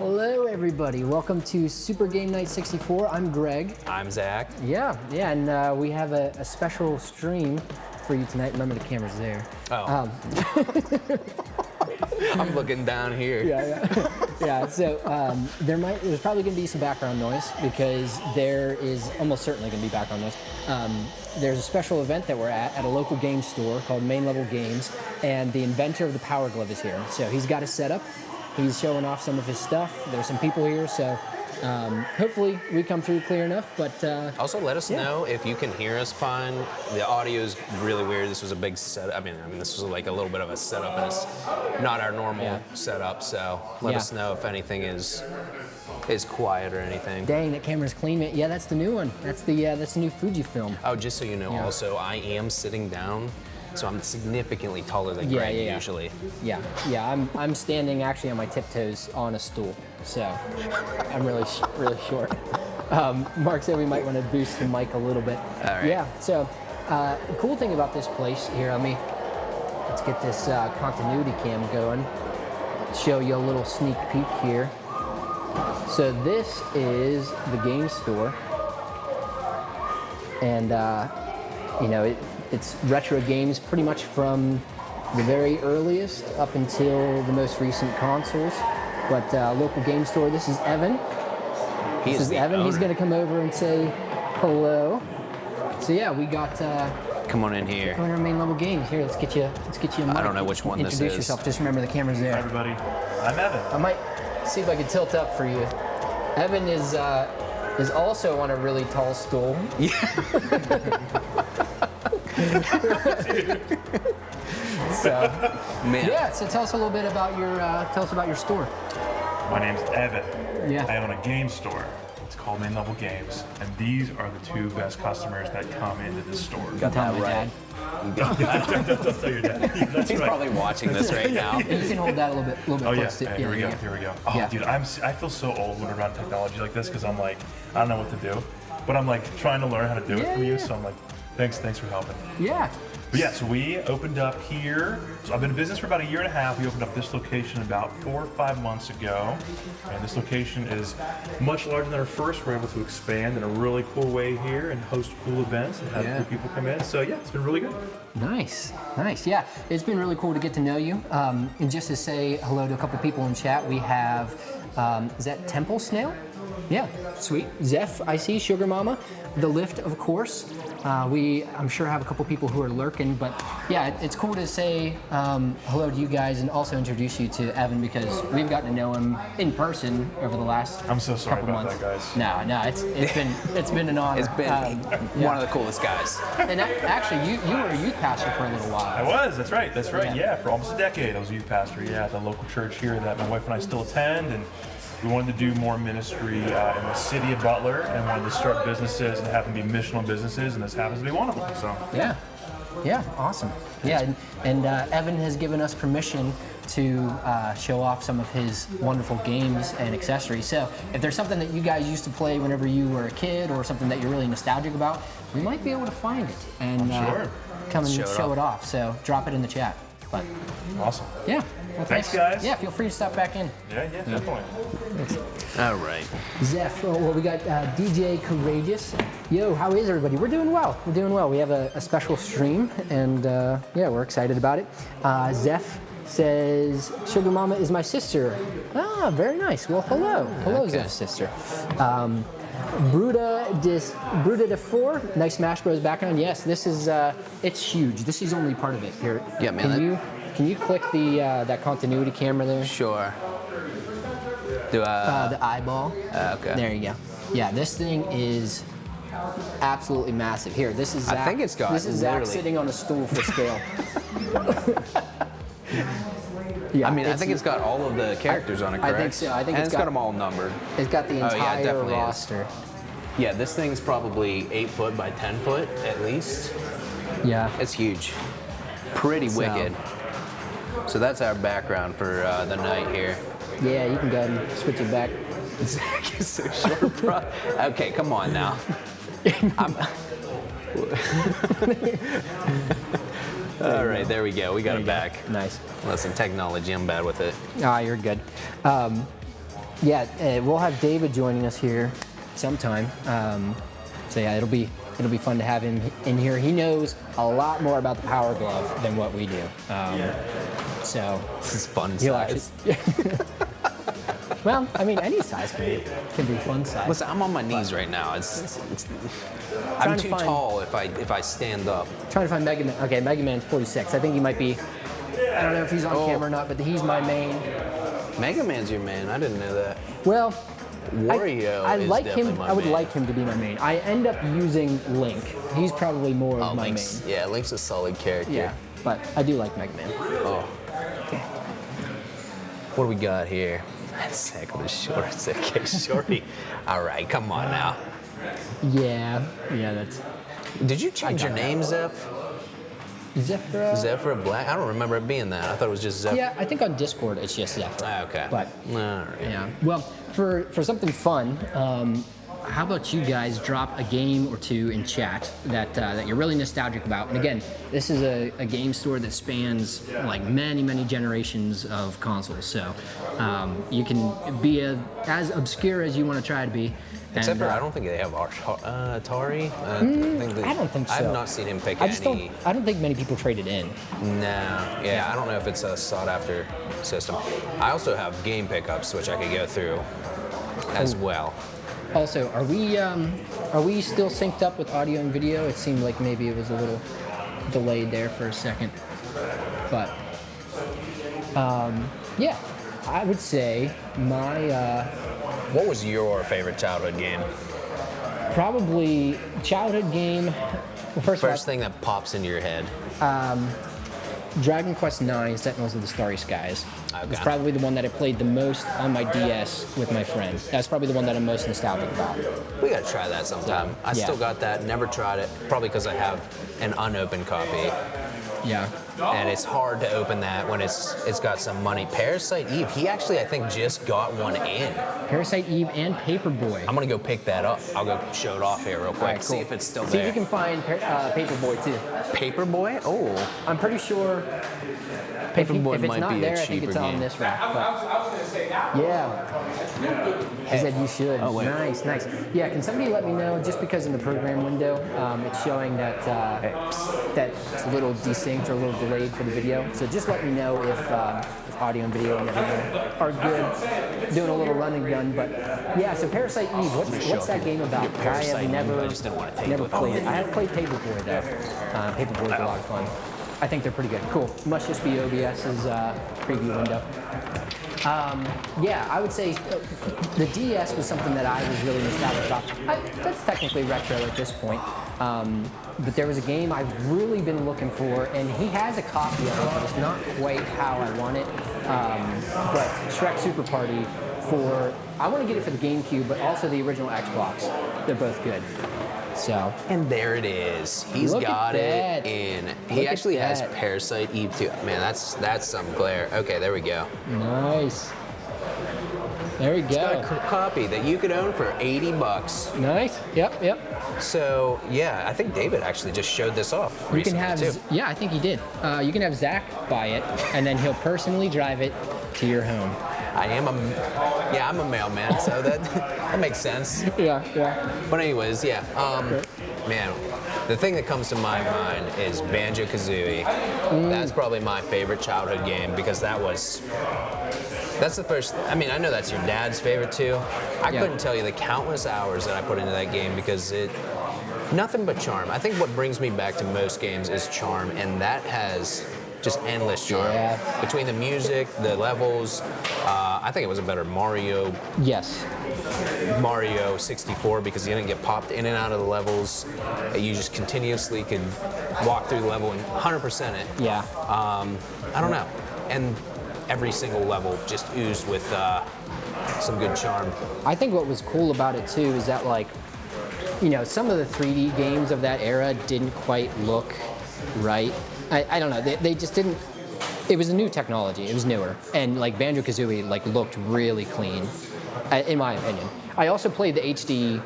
Hello, everybody. Welcome to Super Game Night 64. I'm Greg. I'm Zach. Yeah, and we have a special stream for you tonight. Remember, the camera's there. Oh. I'm looking down here. Yeah. So there's probably going to be some background noise because there is almost certainly going to be background noise. There's a special event that we're at a local game store called Main Level Games, and the inventor of the Power Glove is here. So he's got a setup. He's showing off some of his stuff. There's some people here, so hopefully we come through clear enough. But also, let us know if you can hear us fine. The audio is really weird. This was a big setup. I mean, this was like a little bit of a setup, and it's not our normal setup. So let us know if anything is quiet or anything. Dang, that camera's clean. Yeah, that's the new one. That's the new Fujifilm. Oh, just so you know, also I am sitting down. So I'm significantly taller than Greg usually. Yeah. I'm standing actually on my tiptoes on a stool, so I'm really short. Mark said we might want to boost the mic a little bit. All right. Yeah. So the cool thing about this place here, let's get this continuity cam going. Show you a little sneak peek here. So this is the game store, and it's retro games pretty much from the very earliest up until the most recent consoles. But local game store, this is Evan. This is Evan. Owner. He's going to come over and say hello. So yeah, we got... come on in here. Come on, our Main Level Games. Here, let's get you a mic. I don't know which one this is. Introduce yourself. Just remember the camera's there. Hi, everybody. I'm Evan. I might see if I can tilt up for you. Evan is also on a really tall stool. So tell us a little bit about your store. My name's Evan. Yeah. I own a game store. It's called Main Level Games, and these are the two best customers that come into the store. Got that right. Don't tell your dad. That's He's probably watching this right now. You can hold that a little bit close to. Here we go. Oh, dude, I feel so old when around technology like this because I'm like, I don't know what to do, but I'm like trying to learn how to do it from you. So I'm like, thanks for helping. Yeah. But yeah, so we opened up here. So I've been in business for about a year and a half. We opened up this location about 4 or 5 months ago. And this location is much larger than our first. We're able to expand in a really cool way here and host cool events and have cool people come in. So yeah, it's been really good. Nice. Yeah, it's been really cool to get to know you. And just to say hello to a couple people in chat, we have, is that Temple Snail? Yeah, sweet. Zeph, I see, Sugar Mama. The Lift, of course. I'm sure have a couple people who are lurking, but yeah, it's cool to say hello to you guys and also introduce you to Evan because we've gotten to know him in person over the last I'm so sorry couple about months. that, guys. No, it's been an honor. It's been one of the coolest guys. And actually, you were a youth pastor for a little while. I was. That's right. Yeah, for almost a decade, I was a youth pastor. Yeah, at the local church here that my wife and I still attend, and we wanted to do more ministry in the city of Butler and wanted to start businesses and have them be missional businesses, and this happens to be one of them. So yeah, awesome. Yeah, and Evan has given us permission to show off some of his wonderful games and accessories. So if there's something that you guys used to play whenever you were a kid or something that you're really nostalgic about, we might be able to find it and come and show it off. So drop it in the chat. But awesome. Yeah. Well, thanks, guys. Yeah, feel free to stop back in. Yeah, definitely. Thanks. All right. Zeph, well, we got DJ Courageous. Yo, how is everybody? We're doing well. We have a special stream, and we're excited about it. Zeph says, Sugar Mama is my sister. Ah, very nice. Well, hello. Hello, Zeph's sister. Bruda de Four, nice Smash Bros background. Yes, this is, it's huge. This is only part of it here. Yeah, man. Can you click the that continuity camera there? Sure. The eyeball. Okay. There you go. Yeah, this thing is absolutely massive. Here, this is Zach. I think it's got this is Zach sitting on a stool for scale. Yeah, I think it's got all of the characters on it, correct? I think so. I think it's got them all numbered. It's got the entire roster. Yeah, this thing's probably 8 foot by 10 foot at least. Yeah. It's huge. Pretty wicked. So that's our background for the night here. Yeah, you can go ahead and switch it back. Zach is so short, bro. Okay, come on now. All right, there we go. We got it back. Nice. Listen, technology, I'm bad with it. You're good. Yeah, we'll have David joining us here sometime. So yeah, it'll be fun to have him in here. He knows a lot more about the Power Glove than what we do. So This is fun he'll size. actually. Well, I mean, any size can be fun size. Listen, I'm on my knees right now. I'm too tall if I stand up. Trying to find Mega Man. Okay, Mega Man's 46. I think he might be. I don't know if he's on camera or not, but he's my main. Mega Man's your man. I didn't know that. Well, Wario I is like definitely him. my I would man. like him to be my main. I end up using Link. He's probably more of my Link's, main. yeah, Link's a solid character. Yeah, but I do like Mega Man. Oh. What do we got here? That's heck of a short. Okay, shorty. All right, come on now. Yeah, that's Did you change your name, Zeph? Zephyr. Zephyr Black? I don't remember it being that. I thought it was just Zephyr. Yeah, I think on Discord it's just Zephyr. Ah, okay. But all right. yeah. Well, for something fun, how about you guys drop a game or two in chat that you're really nostalgic about? And again, this is a game store that spans like many generations of consoles. So you can be as obscure as you want to try to be. Except for I don't think they have Atari. I don't think so. I've not seen him pick I just any. I don't think many people trade it in. No. Yeah, I don't know if it's a sought-after system. I also have game pickups, which I could go through as well. Also, are we still synced up with audio and video? It seemed like maybe it was a little delayed there for a second, but yeah, I would say my What was your favorite childhood game? probably childhood game. Well, first First thing that pops into your head. Dragon Quest IX: Sentinels of the Starry Skies. Okay. It's probably the one that I played the most on my DS with my friend. That's probably the one that I'm most nostalgic about. We gotta try that sometime. I Yeah. still got that. Never tried it. Probably because I have an unopened copy, Yeah. and it's hard to open that when it's got some money. Parasite Eve. He actually, I think, just got one in. Parasite Eve and Paperboy. I'm gonna go pick that up. I'll go show it off here real quick. All right, See cool. if it's still See there. if you can find Paperboy too. Paperboy? Oh, I'm pretty sure. Paperboy if it's might not be there, a I think cheaper it's on game. this rack. Yeah. He said you should. Oh, wait. Nice. Yeah, can somebody let me know, just because in the program window, it's showing that that it's a little desynced or a little delayed for the video. So just let me know if audio and video and everything are good. Doing a little run and gun, but yeah, so Parasite Eve, what's that game about? Parasite I have Eve, never, I just didn't want to take never it. played it. I have played Paperboy though. Paperboy's a lot of fun. I think they're pretty good. Cool. Must just be OBS's preview window. Yeah, I would say the DS was something that I was really nostalgic about. That's technically retro at this point. But there was a game I've really been looking for, and he has a copy of it, but it's not quite how I want it. But Shrek Super Party I want to get it for the GameCube, but also the original Xbox. They're both good. So. and there it is. He's Look at got that. it in. Look He at actually has that. Parasite Eve too. Man, that's some glare. Okay, there we go. Nice. There we Got a go. copy that you could own for $80. Nice. Yep. So yeah, I think David actually just showed this off You can recently have, too. yeah, I think he did. You can have Zach buy it, and then he'll personally drive it to your home. I'm a mailman, so that makes sense. Yeah. But anyways, yeah. Man, the thing that comes to my mind is Banjo Kazooie. That's probably my favorite childhood game because that's the first. I mean, I know that's your dad's favorite too. I Yeah. couldn't tell you the countless hours that I put into that game because nothing but charm. I think what brings me back to most games is charm, and that has just endless charm. Yeah. Between the music, the levels, I think it was a better Mario Yes. 64 because you didn't get popped in and out of the levels. You just continuously could walk through the level and 100% it. Yeah. I don't know. And every single level just oozed with some good charm. I think what was cool about it too is that, like, some of the 3D games of that era didn't quite look right. I don't know. They just didn't. It was a new technology. It was newer, and like Banjo Kazooie, like looked really clean, in my opinion. I also played the HD.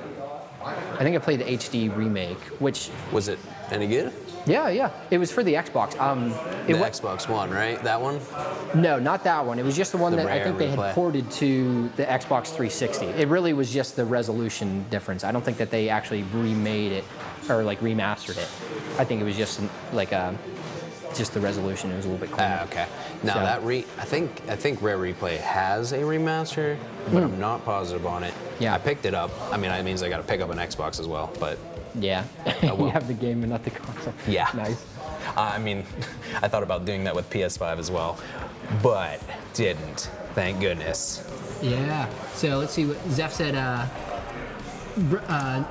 I think I played the HD remake, which Was it any good? Yeah. It was for the Xbox. The Xbox One, right? That one? No, not that one. It was just the one The that I rare think they had replay. ported to the Xbox 360. It really was just the resolution difference. I don't think that they actually remade it or like remastered it. I think it was just like just the resolution. It was a little bit cleaner. Okay. Now So- that I think Rare Replay has a remaster, but I'm not positive on it. Yeah. I picked it up. I mean, that means I got to pick up an Xbox as well. But Yeah. well. You have the game and not the console. yeah. Nice. I mean, I thought about doing that with PS5 as well, but didn't. Thank goodness. Yeah. So let's see what Zeph said.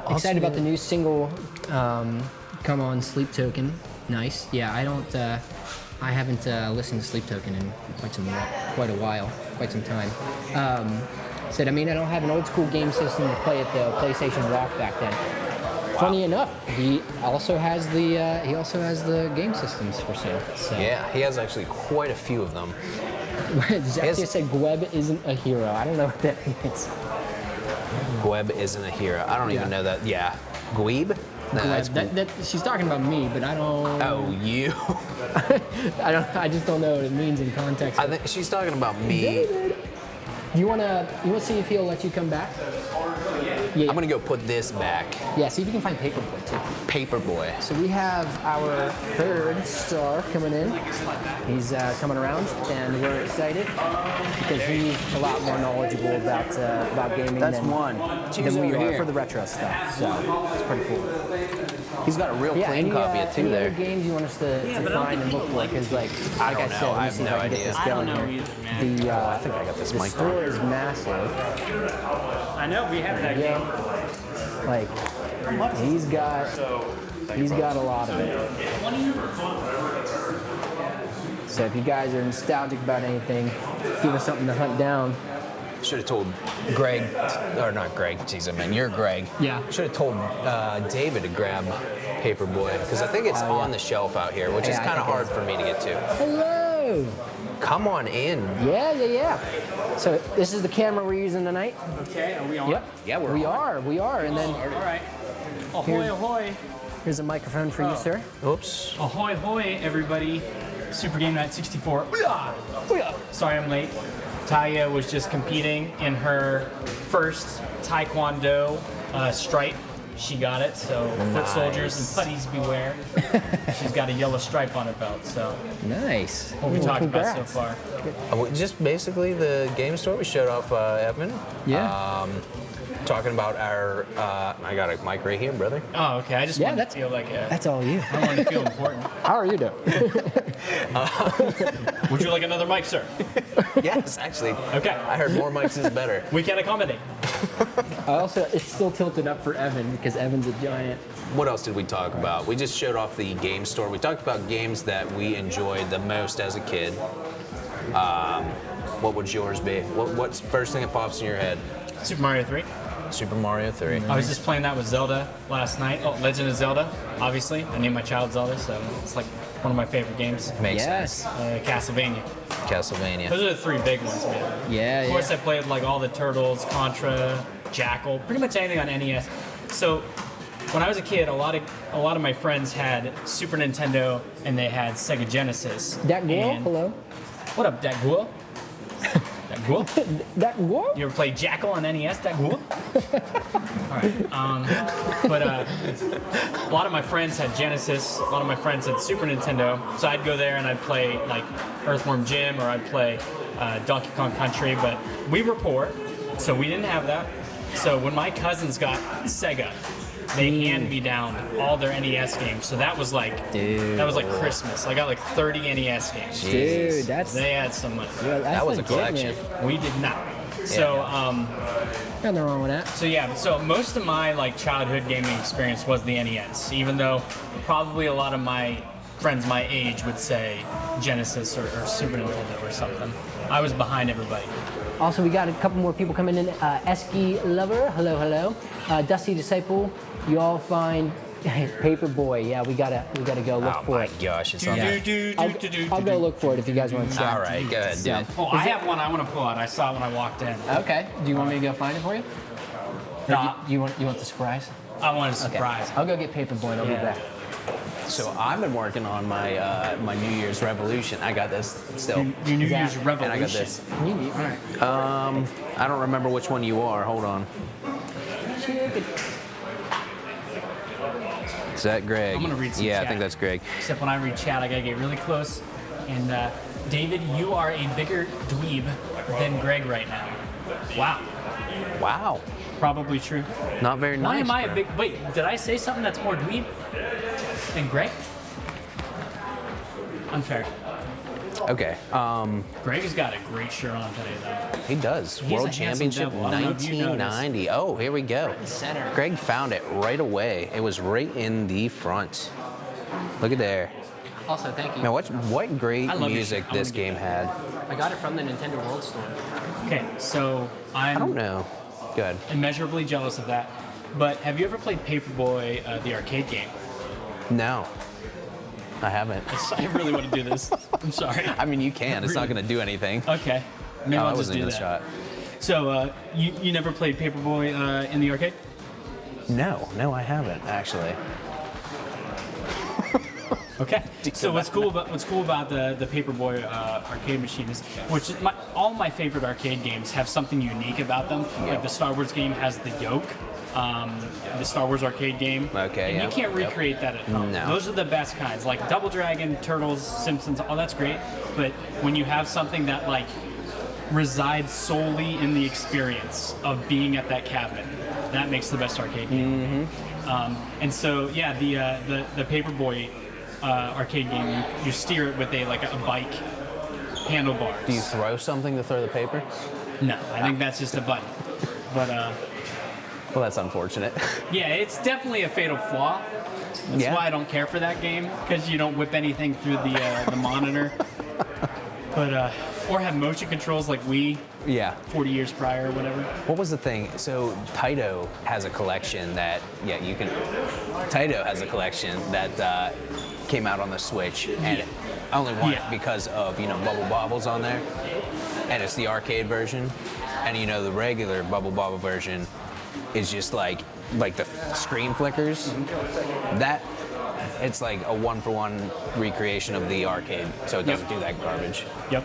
Excited about the new single, Come On, Sleep Token. Nice. Yeah, I haven't listened to Sleep Token in quite a while, quite some time. Said, I don't have an old school game system to play at the PlayStation Rock back then. Funny enough, he also has the game systems for sale. So. Yeah, he has actually quite a few of them. Zeph just said Gweb isn't a hero. I don't know what that means. Gweb isn't a hero. I don't even know that. Yeah. Gweeb? No, that's That she's talking about me, but I don't. Oh, you. I just don't know what it means in context. I think she's talking about me. David, you wanna see if he'll let you come back? Yeah. I'm gonna go put this back. Yeah. See if you can find Paperboy too. Paperboy. So we have our third star coming in. He's coming around, and we're excited because he's a lot more knowledgeable about gaming That's than, one. than Two's we over are here. for the retro stuff. So it's pretty cool. He's got a real clean any, copy of two any there. other games you want us to find and look for? Because like I I don't said, know. let me I have see if no I can get idea. this I don't going know here. either, man. The I think I got this the mic store is massive. I know we have that game. Like he's got a lot of it. So if you guys are nostalgic about anything, give us something to hunt down. Should have told Greg, or not Greg, geez, I mean, you're Greg. Yeah. Should have told David to grab Paperboy, because I think it's on the shelf out here, which is Yeah, I kind of think it hard is. for me to get to. Hello. Come on in. Yeah. So this is the camera we're using tonight. Okay, are we on? Yep. Yeah, We are. And then All right. Ahoy, ahoy. here's a microphone for you, sir. Oops. Ahoy, ahoy, everybody. Super Game Night 64. Sorry I'm late. Taya was just competing in her first Taekwondo stripe. She got it, so foot soldiers and putties beware. She's got a yellow stripe on her belt, so Nice. what we Well, talked about so congrats. far. Just basically the game store we showed off, Evan. Yeah. Talking about our, I got a mic right here, brother. Oh, okay. I just Yeah, wanted that's- to feel like That's all you. I wanted to feel important. How are you doing? Would you like another mic, sir? Yes, actually. Okay. I heard more mics is better. We can accommodate. It's still tilted up for Evan because Evan's a giant. What else did we talk about? We just showed off the game store. We talked about games that we enjoyed the most as a kid. What would yours be? What's the first thing that pops in your head? Super Mario 3. Super Mario 3. I was just playing that with Zelda last night. Oh, Legend of Zelda, obviously. I named my child Zelda, so it's like one of my favorite games. Makes Yes. sense. Castlevania. Castlevania. Those are the three big ones, man. Yeah, Of course, I played like all the Turtles, Contra, Jackal, pretty much anything on NES. So when I was a kid, a lot of my friends had Super Nintendo and they had Sega Genesis. That girl? And- Hello? What up, that ghoul? That ghoul? That girl? You ever played Jackal on NES, that ghoul? But a lot of my friends had Genesis, a lot of my friends had Super Nintendo, so I'd go there and I'd play like Earthworm Jim or I'd play Donkey Kong Country, but we were poor, so we didn't have that. So when my cousins got Sega, they hand me down all their NES games, so that was like Dude. that was like Christmas. I got like 30 NES games. Dude, that's They had some money. yeah, that's That was a legit, collection. man. We did not. So Nothing wrong with that. So yeah, so most of my like childhood gaming experience was the NES, even though probably a lot of my friends my age would say Genesis or Super Nintendo or something. I was behind everybody. Also, we got a couple more people coming in. Esky Lover, hello. Dusty Disciple, you all find Paperboy. Yeah, we gotta go look Oh for my it. gosh, it's on Yeah. there. I'll go look for it if you guys want to chat. All right, go ahead, So- dude. Oh, I have one I want to pull out. I saw it when I walked in. Okay. Do you want me to go find it for you? Or No, you want the surprise? I want a surprise. Okay. I'll go get Paperboy and I'll be Yeah. back. So I've been working on my my New Year's Revolution. I got this still. Your New Year's Zach. Revolution. And I got this. All right. I don't remember which one you are. Hold on. Is that Greg? I'm gonna read some Yeah, chat. I think that's Greg. Except when I read chat, I gotta get really close. And David, you are a bigger dweeb than Greg right now. Wow. Wow. Probably true. Not very nice. Why am I a bro. big? Wait, did I say something that's more dweeb than Greg? Unfair. Okay. Greg has got a great shirt on today, though. He does. He's World a handsome Championship devil. I don't know if you 1990. Oh, here we go. Center. Greg found it right away. It was right in the front. Look at there. Also, thank you. Now, what great I love your music shirt. I this wanna get game that. had. I got it from the Nintendo World Store. Okay, so I don't I'm know. Good. immeasurably jealous of that. But have you ever played Paperboy, the arcade game? No, I haven't. I really want to do this. I'm sorry. I mean, you can. It's not going to do anything. Okay, maybe Oh, I'll I just wasn't do even that. shot. So you never played Paperboy in the arcade? No, I haven't actually. Okay. So what's cool about the Paperboy arcade machine is, all my favorite arcade games have something unique about them. Like the Star Wars game has the yoke, the Star Wars arcade game. Okay, And yeah, you can't yep. recreate that at home. No. Those are the best kinds, like Double Dragon, Turtles, Simpsons. All that's great. But when you have something that like resides solely in the experience of being at that cabinet, that makes the best arcade game. And so yeah, the Paperboy arcade game, you steer it with a bike handlebars. Do you throw something to throw the paper? No, I think that's just a button. But Well, that's unfortunate. yeah, it's definitely a fatal flaw. That's Yeah. why I don't care for that game, because you don't whip anything through the monitor. But or have motion controls like we Yeah. 40 years prior or whatever. What was the thing? So Taito has a collection that Taito has a collection that came out on the Switch, and I only want it because of Bubble Bobbles on there, and it's the arcade version, and the regular Bubble Bobble version is just like the screen flickers. That it's like a one-for-one recreation of the arcade, so it doesn't do that garbage. Yep.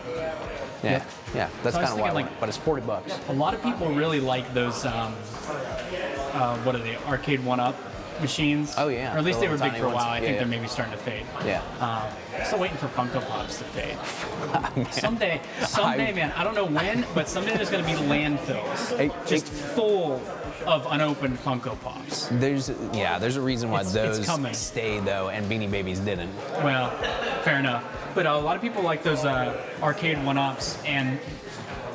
Yeah, yeah, that's So I was kind of why I thinking, want it, but it's $40. A lot of people really like those, what are they, arcade one-up machines? Oh, yeah, Or at least the they were little big tiny for a while. ones. I think Yeah, they're yeah. maybe starting to fade. Yeah. Still waiting for Funko Pops to fade. Someday, man, I don't know when, but someday there's going to be landfills just full of unopened Funko Pops. There's a reason why It's those coming. stayed though, and Beanie Babies didn't. Well, fair enough. But a lot of people like those arcade one-ups, and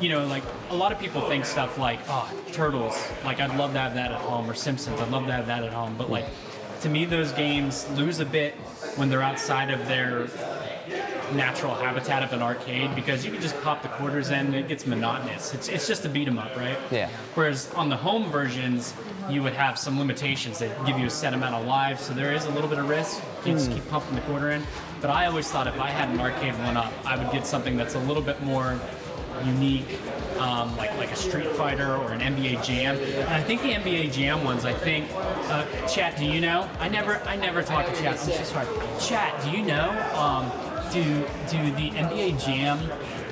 a lot of people think stuff like, oh, Turtles, like I'd love to have that at home, or Simpsons, I'd love to have that at home. But to me, those games lose a bit when they're outside of their natural habitat of an arcade, because you can just pop the quarters in and it gets monotonous. It's just a beat 'em up, right? Yeah. Whereas on the home versions, you would have some limitations. They give you a set amount of lives, so there is a little bit of risk. You just keep pumping the quarter in. But I always thought if I had an arcade one-up, I would get something that's a little bit more unique, like a Street Fighter or an NBA Jam. And I think the NBA Jam ones, Chat, do you know? I never talk to Chat. I'm so sorry. Chat, do you know? Do the NBA Jam,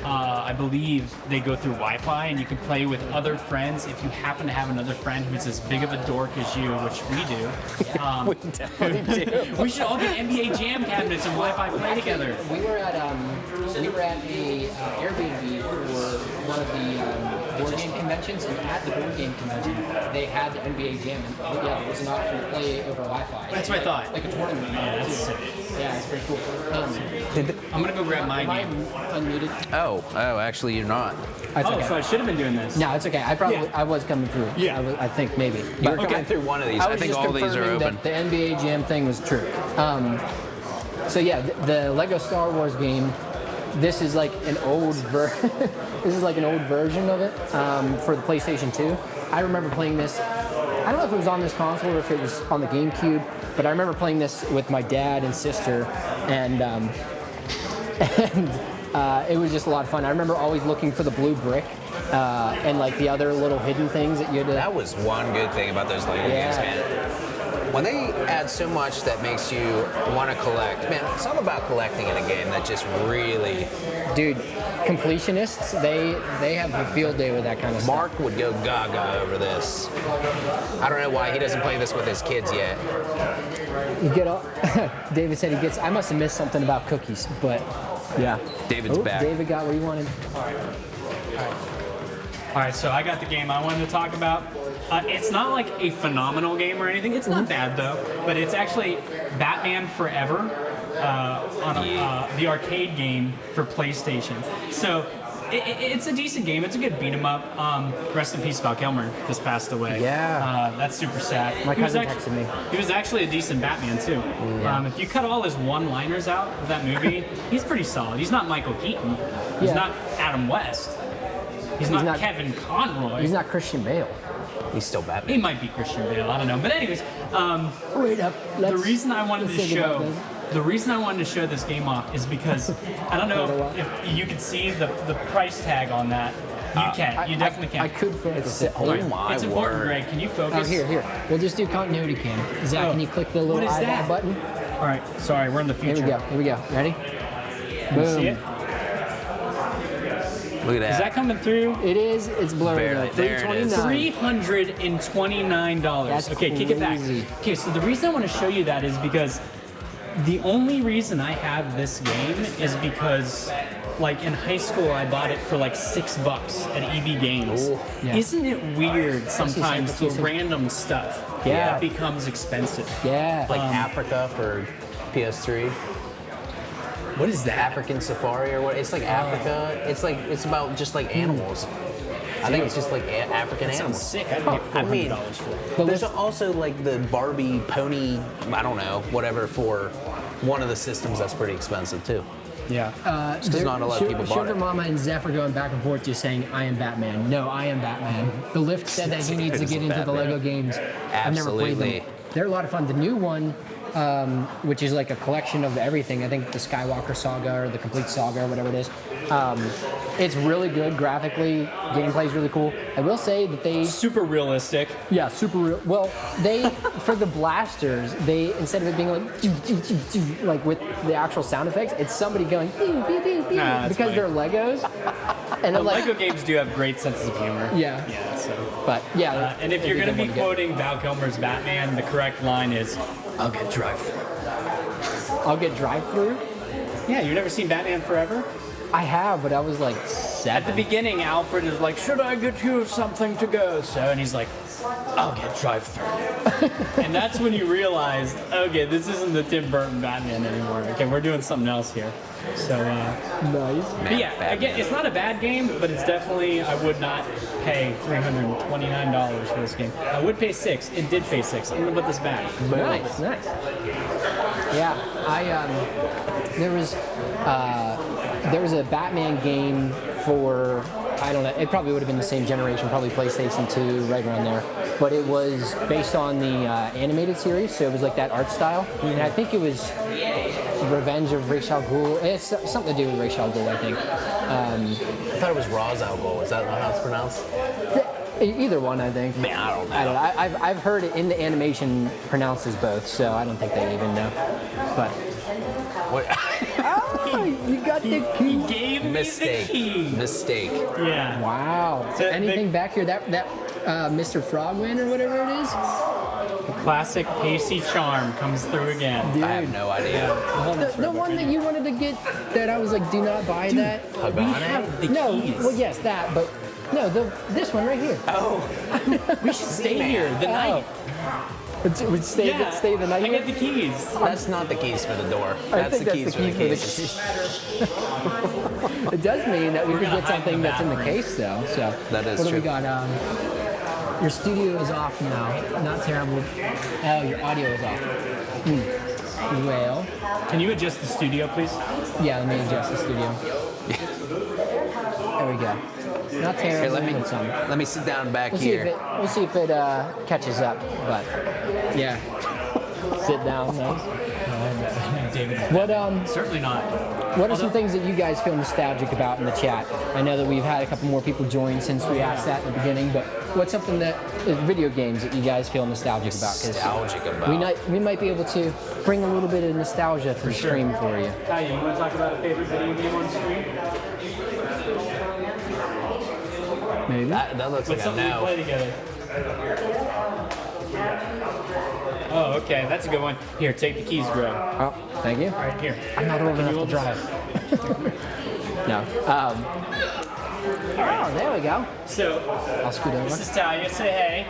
I believe they go through Wi-Fi, and you can play with other friends if you happen to have another friend who's as big of a dork as you, which we do. We definitely do. We should all get NBA Jam cabinets and Wi-Fi play together. We were at a Airbnb for one of the board game conventions, and at the board game convention, they had the NBA Jam. And there was an option to play over Wi-Fi. That's what I thought. Like a tournament. Yeah, that's sick. Yeah, it's pretty cool. I'm gonna go grab my Am I game. unmuted? Oh, actually, you're not. That's okay. So I should have been doing this. No, it's okay. I was coming through. Yeah. I think maybe. You were coming through one of these. I was think just all these are confirming open. that the NBA Jam thing was true. So yeah, the Lego Star Wars game. This is like an old This is like an old version of it for the PlayStation 2. I remember playing this. I don't know if it was on this console or if it was on the GameCube, but I remember playing this with my dad and sister, and it was just a lot of fun. I remember always looking for the blue brick and like the other little hidden things that you had to. That was one good thing about those Lego games, man. when they add so much that makes you want to collect, man, something about collecting in a game that just really. Dude, completionists, they have a field day with that kind of stuff. Mark would go gaga over this. I don't know why he doesn't play this with his kids yet. You get all, David said he gets, I must have missed something about cookies, but yeah. David's back. David got what he wanted. All right, so I got the game I wanted to talk about. It's not like a phenomenal game or anything. It's not bad though, but it's actually Batman Forever on the arcade game for PlayStation. So it's a decent game. It's a good beat 'em up. Rest in peace, Val Kilmer just passed away. Yeah. That's super sad. My cousin texted me. He was actually a decent Batman too. Yeah. If you cut all his one-liners out of that movie, he's pretty solid. He's not Michael Keaton. He's Yeah. not Adam West. He's not Kevin Conroy. He's not Christian Bale. He's still He Batman. might be Christian Bale. I don't know. But anyways, Wait up. the reason I wanted to let's think about show this. the reason I wanted to show this game off is because I don't know if you could see the price tag on that. You can. You definitely can. I could focus it. Oh Hold on. my It's important, word. Greg. Can you focus? Oh, here. We'll just do continuity cam. Zach, Oh. can you click the little What is eyeball that? button? All right. Sorry, we're in the Here future. we go. Ready? Can you see Boom. it? Look at that. Is that coming through? It is. It's blurry Barely. though. There it is. $329. That's Okay, kick it back. crazy. Okay, so the reason I want to show you that is because the only reason I have this game is because, like, in high school I bought it for like $6 at EB Games. Ooh. Yeah. Isn't it weird sometimes the some- random stuff Yeah. that becomes expensive? Yeah. Like Africa for PS3. What is that? African Safari or what? It's like Africa. It's about just like animals. I think it's just like African Sounds animals. sick. I'd pay I mean, $400 for it. But there's let's- also like the Barbie pony, I don't know, whatever for one of the systems that's pretty expensive too. Yeah. Because not a lot of people bought Sugar it. Mama and Zeph are going back and forth just saying, I am Batman. No, I am Batman. The Lift said that he needs to get into the Batman. Lego games. I've never played Absolutely. them. They're a lot of fun. The new one, which is like a collection of everything, I think the Skywalker Saga or the Complete Saga or whatever it is, it's really good graphically. Gameplay's really cool. I will say that they... Super realistic. Yeah, super real. Well, they for the blasters, they instead of it being like doo, doo, doo, doo, like with the actual sound effects, it's somebody going doo, doo, doo, doo, Nah, that's because funny. they're Legos. And The I'm like, Lego games do have great senses of humor. yeah, Yeah, so. but yeah. And if it'd you're a going to good be one to quoting Val Kilmer's Batman, the correct line is, "I'll get drive-through." get. I'll get drive-through. Yeah, you've never seen Batman Forever? I have, but I was like At the 7. beginning, Alfred is like, "Should I get you something to go?" So, and he's like, "I'll get drive-through." And that's when you realize, okay, this isn't the Tim Burton Batman anymore. Okay, we're doing something else here. So, Nice. but yeah, again, it's not a bad game, but it's definitely, I would not pay $329 for this game. I would pay $6. It did pay $6. I'm gonna put this back. Nice. Yeah, there was a Batman game for, I don't know, it probably would have been the same generation, probably PlayStation 2, right around there. But it was based on the animated series, so it was like that art style. And I think it was Revenge of Ra's al Ghul. It's something to do with Ra's al Ghul, I think. I thought it was Ra's al Ghul. Is that not how it's pronounced? Either one, I think. Man, I don't know. I don't know. I've heard it in the animation pronounced as both, so I don't think they even know. But What? you got the He key. gave me Mistake. the key. Mistake. Yeah. Wow. So Anything they- back here? That Mr. Frogman or whatever it is? The classic Pacey charm comes through again. Dude. I have no idea. The one that you wanted to get that I was like, do not buy that. We have the No, keys. well, yes, that, but no, this one right here. We should stay here the night. We'd stay the night I here. get the keys. That's not the keys for the door. I That's think the keys for the keys cases. It does mean that we could gonna get hide something in the that's in the bathroom. case, though. So That is what do true. we got? Your studio is off now. Not terrible. Oh, your audio is off. Well, Can you adjust the studio, please? yeah. Let me adjust the studio. There we go. Not Here, terrible. let me but some. let me sit down back We'll see here. if it catches up. But yeah, sit down. Nice. David. What Certainly not. What are some things that you guys feel nostalgic about in the chat? I know that we've had a couple more people join since we asked that in the beginning, but what's something that is video games that you guys feel nostalgic about? 'Cause Nostalgic about. we might be able to bring a little bit of nostalgia to the stream for you. Talia, you want to talk about a favorite video game on stream? Maybe. That looks like What's a something we no. play together? Oh, okay, that's a good one. Here, take the keys, Greg. Oh, thank you. All right, here. I'm not old Can you enough to hold this? drive. No. Oh, there we go. So, I'll scoot over. this is Talia. Say hey.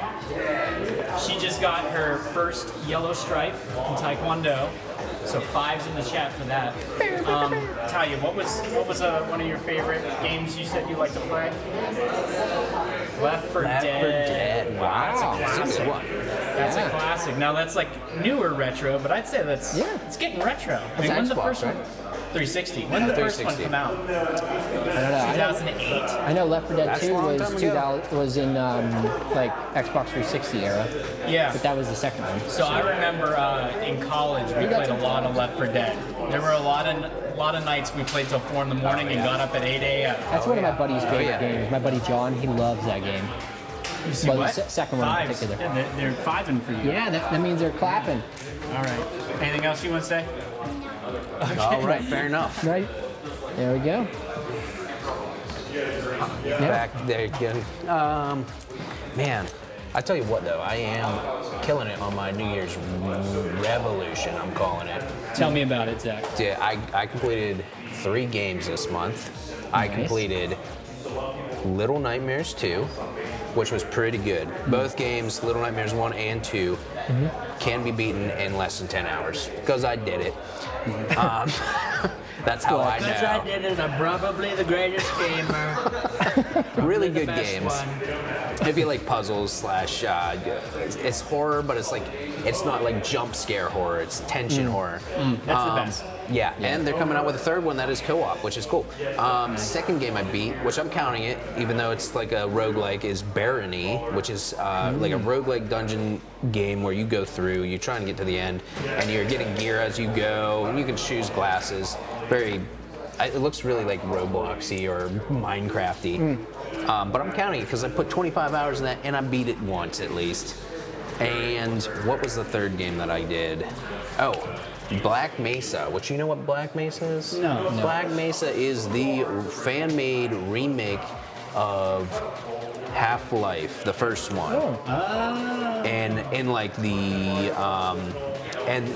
She just got her first yellow stripe in Taekwondo. So 5's in the chat for that. Talia, what was one of your favorite games you said you like to play? Left 4 Dead. Wow. That's a classic. That's a classic. Now that's like newer retro, but I'd say it's getting retro. I mean, when's the Xbox, first right? one? 360. When did the first one 360. come out? I don't know. 2008. I know Left 4 Dead That's 2 a long was time ago. 2000 was in like Xbox 360 era, Yeah. but that was the second one. So I remember in college we played a lot of Left 4 Dead. There were a lot of nights we played till 4 in the morning and got up at 8 a.m. That's one of my buddy's favorite yeah. games. My buddy John, he loves that game. You see Well, what? the second one in 5s. particular. Yeah, they're 5ing for you. Yeah, that means they're clapping, All right. Anything else you want to say? All right, fair enough. right? There we go. Yeah. Back there again. Man, I tell you what though, I am killing it on my New Year's revolution, I'm calling it. Tell me about it, Zach. Yeah, I completed 3 games this month. I Nice. completed Little Nightmares 2, which was pretty good. Both games, Little Nightmares 1 and 2, can be beaten in less than 10 hours, because I did it. That's how I Because I know. did it, I'm probably the greatest gamer. Really the good best games. one. It'd be like puzzles slash, it's horror, but it's like, it's not like jump scare horror, it's tension horror. That's the best. Yeah, and they're coming out with a third one that is co-op, which is cool. Second game I beat, which I'm counting it, even though it's like a roguelike, is Barony, which is like a roguelike dungeon game where you go through, you try and get to the end, and you're getting gear as you go, and you can choose classes. It looks really like Robloxy or Minecrafty. But I'm counting it because I put 25 hours in that, and I beat it once at least. And what was the third game that I did? Oh, Black Mesa, which you know what Black Mesa is? No. Black Mesa is the fan-made remake of Half-Life, the first one. And in like and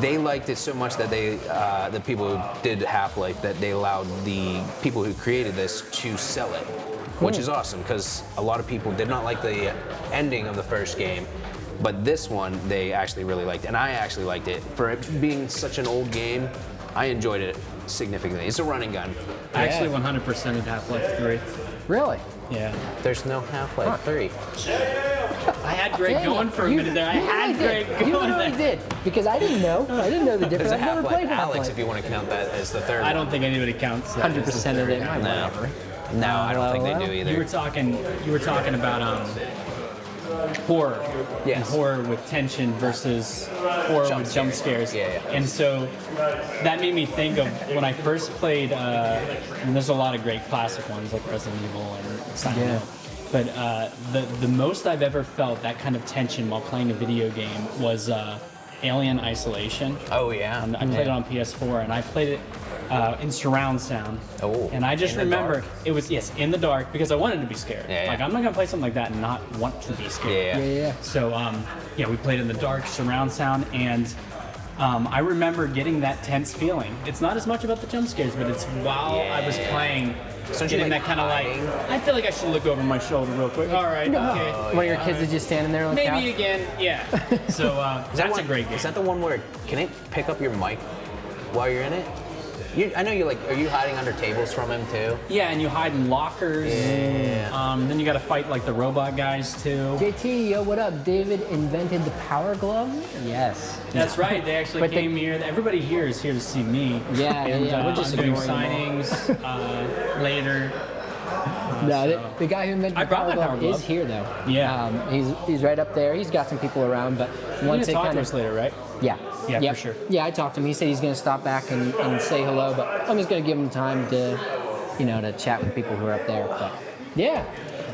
they liked it so much that the people who did Half-Life, that they allowed the people who created this to sell it, which is awesome because a lot of people did not like the ending of the first game. But this one, they actually really liked, and I actually liked it. For it being such an old game, I enjoyed it significantly. It's a running gun. I actually 100%ed Half-Life 3. Really? Yeah. There's no Half-Life 3. I had Greg Dang going it. for a You- minute there. I you had really Greg did. going You literally there. did, because I didn't know. I didn't know the difference. There's a I've never Half-Life played Alex, Half-Life. if you want to count that as the third I one. don't think anybody counts that. 100% of it. No. Whatever. No, I don't think they do You were either. talking about horror. Yes. And horror with tension versus horror Jump with jump scares. scares. Yeah. And so that made me think of when I first played, and there's a lot of great classic ones like Resident Evil and Silent Hill. But the most I've ever felt that kind of tension while playing a video game was Alien Isolation. Oh, yeah. I played it on PS4, and I played it in surround sound. Oh, and I just in the remember dark. it was in the dark because I wanted to be scared. Yeah, yeah. Like I'm not gonna play something like that and not want to be scared. Yeah. So we played in the dark, surround sound, and I remember getting that tense feeling. It's not as much about the jump scares, but it's while I was playing. So Getting that kind of hiding? I feel like I should look over my shoulder real quick. All right, okay. One of your kids is just standing there on the couch. Maybe again, yeah. So that's a great game. Is that the one where can it pick up your mic while you're in it? I know you're like, are you hiding under tables from him too? Yeah, and you hide in lockers. Yeah. Then you got to fight like the robot guys too. JT, yo, what up? David invented the power glove? Yes. That's right. They actually But came here. Everybody here is here to see me. Yeah, and, yeah. We're just I'm doing ignoring them all. signings later. the guy who invented I brought my Power Glove. is here though. Yeah. He's right up there. He's got some people around, but once it talk kind to of us later, right? yeah. Yeah, Yep. for sure. Yeah, I talked to him. He said he's going to stop back and say hello, but I'm just going to give him time to, to chat with the people who are up there. But yeah.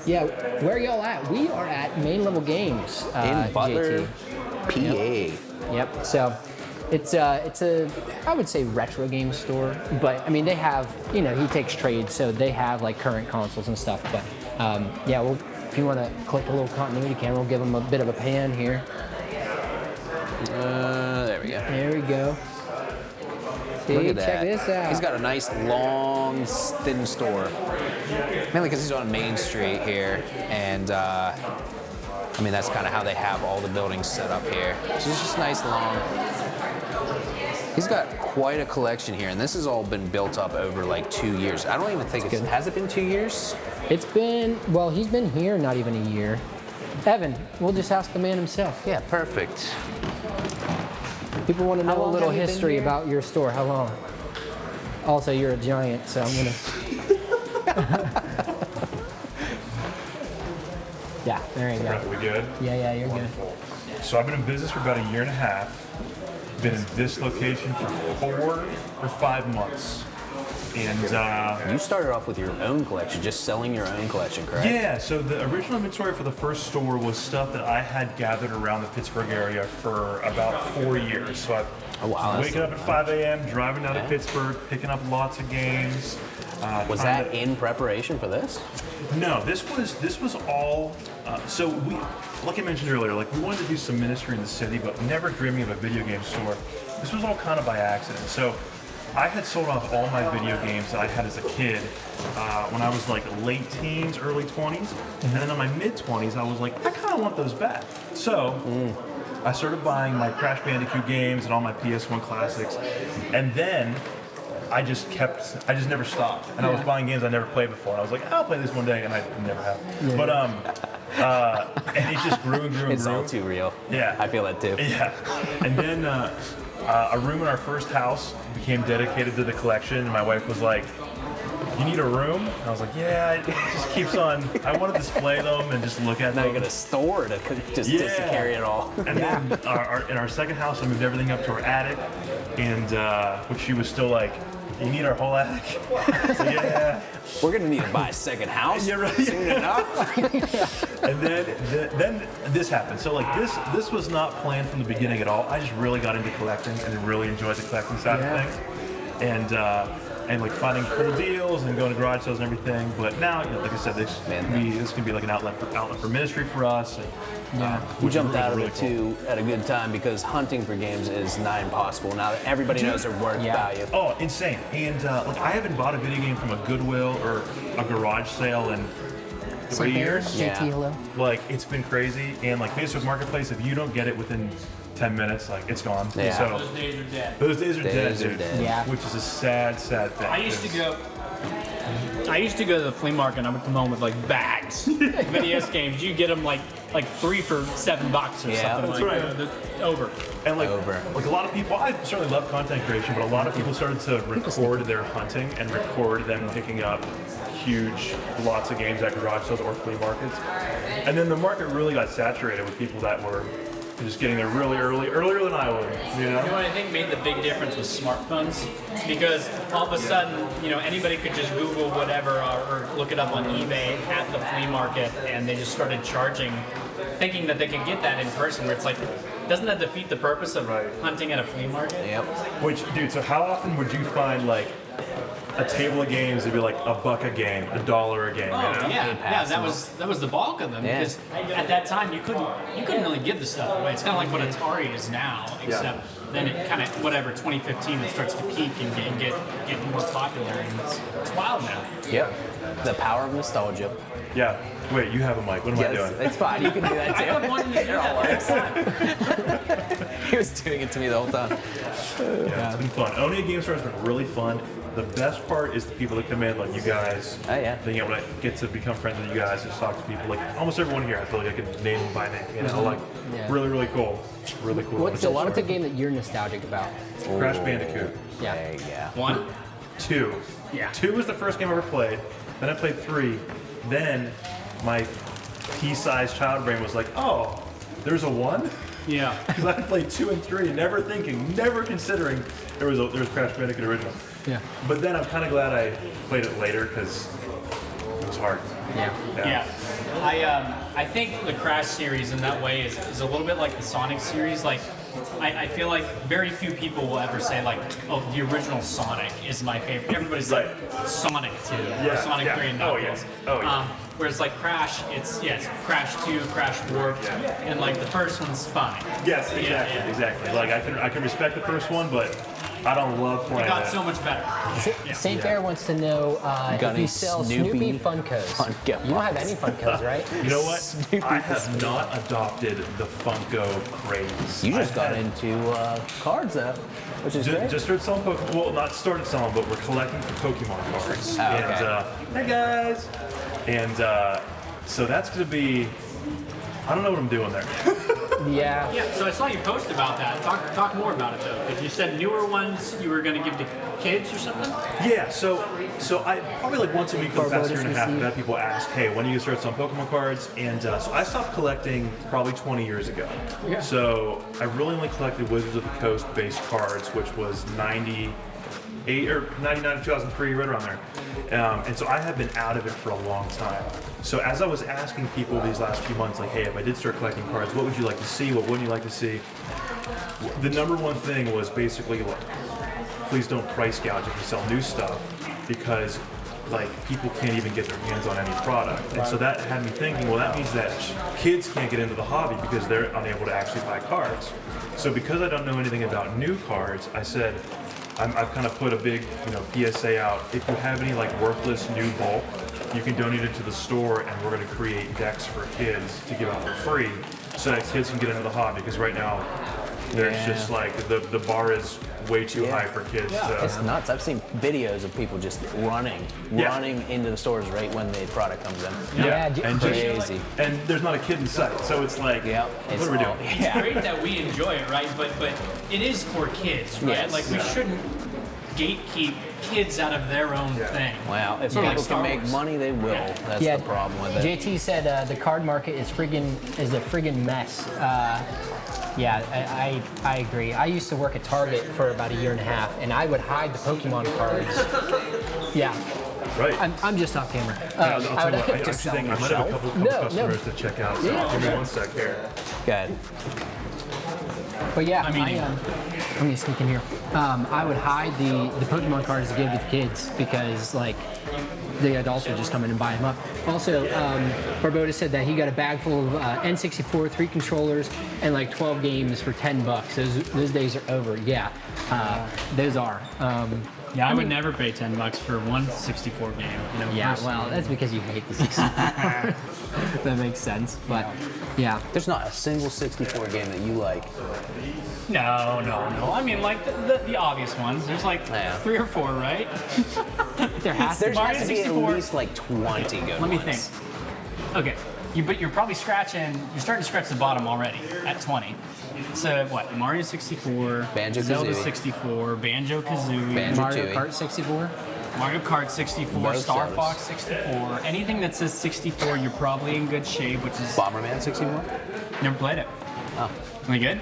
Where are y'all at? We are at Main Level Games In Butler, JT. PA. Yep. So it's a I would say retro game store, but I mean they have he takes trades, so they have like current consoles and stuff. But if you want to click a little continuity camera, we'll give them a bit of a pan here. There we go. There we go. See, Look at that. check this out. He's got a nice, long, thin store. Mainly because he's on Main Street here, and that's kind of how they have all the buildings set up here. So it's just nice, long. He's got quite a collection here, and this has all been built up over like 2 years. I don't even think has it been 2 years? It's been, he's been here not even a year. Evan, we'll just ask the man himself. Yeah, perfect. People want to know a long little have you been history here? about your store. How long? Also, you're a giant, so I'm gonna. Yeah, there you go. Right, we good? Yeah, you're Wonderful. So I've been in business for about a year and a half. Been in this location for 4 or 5 months. And You started off with your own collection, just selling your own collection, correct? yeah, so the original inventory for the first store was stuff that I had gathered around the Pittsburgh area for about 4 years. So I was waking up at 5 a.m., driving down to Pittsburgh, picking up lots of games. Was that in preparation for this? No, this was all. So we, like I mentioned earlier, like we wanted to do some ministry in the city, but never dreaming of a video game store. This was all kind of by accident. So I had sold off all my video games that I had as a kid when I was like late teens, early 20s, and then in my mid 20s, I was like, I kind of want those back. So I started buying my Crash Bandicoot games and all my PS1 classics, and then I just never stopped. And I was buying games I never played before. And I was like, I'll play this one day, and I never have. Yeah. But and it just grew and grew and It's grew. all too real. Yeah. I feel that too. Yeah. And then a room in our first house became dedicated to the collection, and my wife was like, you need a room? And I was like, yeah, it just keeps on. I want to display them and just look at Now them. you got a store to just to carry it all. And then in our second house, I moved everything up to our attic, and which she was still like, you need our whole attic? So yeah. We're gonna need to buy a second house Yeah, right. soon enough. And then this happened. So like this was not planned from the beginning at all. I just really got into collecting and really enjoyed the collecting side of things. And like finding cool deals and going to garage sales and everything. But now, like I said, this can be like an outlet for ministry for us. And, We which jumped is out of really it cool. too at a good time because hunting for games is nigh impossible now that everybody knows they're worth value. Oh, insane! And like I haven't bought a video game from a Goodwill or a garage sale in 3 years. JT, Yeah. hello. Like it's been crazy. And like Facebook Marketplace, if you don't get it within 10 minutes, like it's gone. Yeah. So Those days are dead. those days are dead, Days are dude. dead. Yeah. Which is a sad thing. I used to go to the flea market and I would come home with like bags of NES games. You get them like 3 for $7 or something. That's like right. Over. And like Over. a lot of people, I certainly love content creation, but a lot of people started to record their hunting and record them picking up huge lots of games at garage sales or flea markets. And then the market really got saturated with people that were just getting there really earlier than I would, you You know know? what I think made the big difference was smartphones, because all of a sudden, anybody could just Google whatever or look it up on eBay at the flea market, and they just started charging, thinking that they could get that in person. Where it's like, doesn't that defeat the purpose of hunting at a flea market? Yep. Which, dude, so how often would you find like a table of games that'd be like $1 a game, $1 a game, Oh you know? yeah, that was the bulk of them, Yeah. because at that time you couldn't really give the stuff away. It's kind of like what Atari is now, except then it kind of 2015 it starts to peak and get more popular, and it's wild now. Yep. The power of nostalgia. Yeah. Wait, you have a mic. What am I doing? It's fine. You can do that I too. kept wanting to do that last time. He was doing it to me the whole time. Yeah, it's been fun. Owning a game store has been really fun. The best part is the people that come in, like you guys. Oh, yeah. Being able to get to become friends with you guys, just talk to people. Like almost everyone here, I feel like I can name them by name. You know, like really cool. Really cool. What's a game that you're nostalgic about? Crash Bandicoot. Yeah. There you go. 1. 2. Yeah. 2 was the first game I ever played. Then I played 3. then my pea-sized child brain was like, oh, there's a 1? Yeah. Because I played 2 and 3, never considering there was Crash Bandicoot original. Yeah. But then I'm kind of glad I played it later because it was hard. Yeah. I think the Crash series in that way is a little bit like the Sonic series. Like, I feel like very few people will ever say like, oh, the original Sonic is my favorite. Everybody's like Sonic 2 or Sonic 3 and Knuckles. Whereas like Crash, it's Crash 2, Crash Warped, and like the first one's fine. Yes, exactly. Like I can respect the first one, but I don't love playing It got that. so much better. St. Bear wants to know if you sell Snoopy Funkos. You don't have any Funkos, right? You know what? I have not adopted the Funko craze. You just got into cards though, which is great. Just started selling Pokemon. Well, not started selling, but we're collecting for Pokemon cards. Oh, okay. And hey guys. And so that's going to be. I don't know what I'm doing there. Yeah. Yeah, so I saw you post about that. Talk more about it though, because you said newer ones you were going to give to kids or something. Yeah, so I probably like once a week for the past year and a half, I've had people ask, hey, when are you going to start selling Pokemon cards? And so I stopped collecting probably 20 years ago. Yeah. So I really only collected Wizards of the Coast based cards, which was 98 or 99 to 2003, right around there. And so I have been out of it for a long time. So as I was asking people these last few months, like, hey, if I did start collecting cards, what would you like to see? What wouldn't you like to see? The number one thing was basically, like, please don't price gouge if you sell new stuff, because like people can't even get their hands on any product. And so that had me thinking, well, that means that kids can't get into the hobby because they're unable to actually buy cards. So because I don't know anything about new cards, I said, I've kind of put a big, PSA out. If you have any like worthless new bulk, you can donate it to the store, and we're going to create decks for kids to give out for free, so that kids can get into the hobby. Because right now, there's just like the bar is way too high for kids. So. It's nuts. I've seen videos of people just running into the stores right when the product comes in. And crazy. And there's not a kid in sight, so it's like, what are we doing? It's great that we enjoy it, right? But it is for kids, right? Yes. Like we shouldn't gatekeep kids out of their own thing. Wow, if Sort of people like can Star make Wars. money, they will. That's the problem with it. JT said the card market is a friggin' mess. I agree. I used to work at Target for about a year and a half, and I would hide the Pokemon cards. Yeah. Right. I'm just off camera. I'll tell you what, I just actually sell think I them. might have a couple customers to check out. So give me one sec here. Good. But yeah, I mean, let me sneak in here. I would hide the Pokemon cards to give to the kids because like the adults would just come in and buy them up. Also, Barboda said that he got a bag full of N64, 3 controllers, and like 12 games for $10. Those days are over. Yeah, those are. I would never pay $10 for one 64 game. Yeah, well, that's because you hate the 64. That makes sense, but yeah. There's not a single 64 game that you like. No. I mean, like the obvious ones. There's like 3 or 4, right? There has There to has to be at 64. least like 20 good Let me ones. think. Okay, but you're probably starting to scratch the bottom already at 20. So what? Mario 64, Banjo Zelda Kazooie. 64, Banjo Kazooie, Banjo Mario Kazooie. Kart 64. Mario Kart 64, Both Star Zeldas. Fox 64. Anything that says 64, you're probably in good shape, which is Bomberman 61? never played it. Oh, Am I good?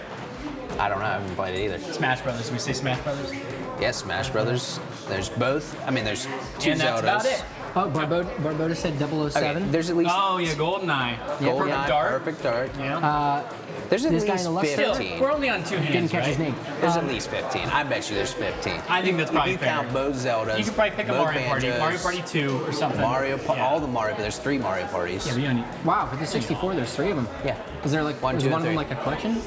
I don't know. I haven't played it either. Smash Brothers. We say Smash Brothers. Yes, Smash Brothers. There's both. I mean, there's 2 And that's Zeldas. about it. Oh, Barboda said 007. Okay, there's at least Oh yeah, GoldenEye. GoldenEye, Dart. Perfect Dart. Yeah. There's at This guy in least the left Still, 15. we're only on 2 hands, Didn't catch right? his name. There's at least 15. I bet you there's 15. I think that's probably If you fair. count both Zeldas, You could probably pick a both Mario Party, Banjos, Mario Party 2 or something. all the Mario, but there's 3 Mario parties. Yeah, but you only, Wow, for the 64, there's 3 of them. Yeah. Is there like One, is two, one and of them three. like a collection?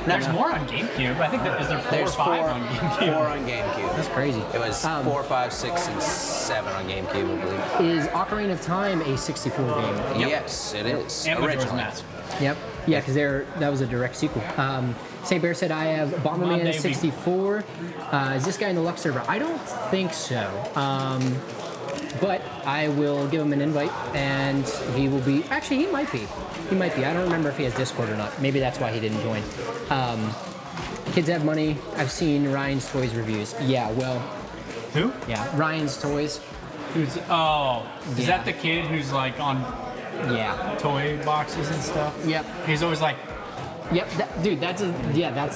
there's more on GameCube. I think is there 4 or There's 5 4 on GameCube. on GameCube. That's crazy. It was 4, 5, 6, and 7 on GameCube, I Is Ocarina of Time a 64 game? believe. Yes, it is. And Majora's Originally. Yep. Mask. Yeah, because that was a direct sequel. St. Bear said I have Bomberman baby. 64. Is this guy in the Lux server? I don't think so. But I will give him an invite, and he will be. Actually, he might be. He might be. I don't remember if he has Discord or not. Maybe that's why he didn't join. Kids have money. I've seen Ryan's Toys reviews. Yeah, well, Who? yeah, Ryan's Toys. Is Yeah. that the kid who's like on Yeah. toy boxes and stuff? Yep. He's always like, Yep. Dude, that's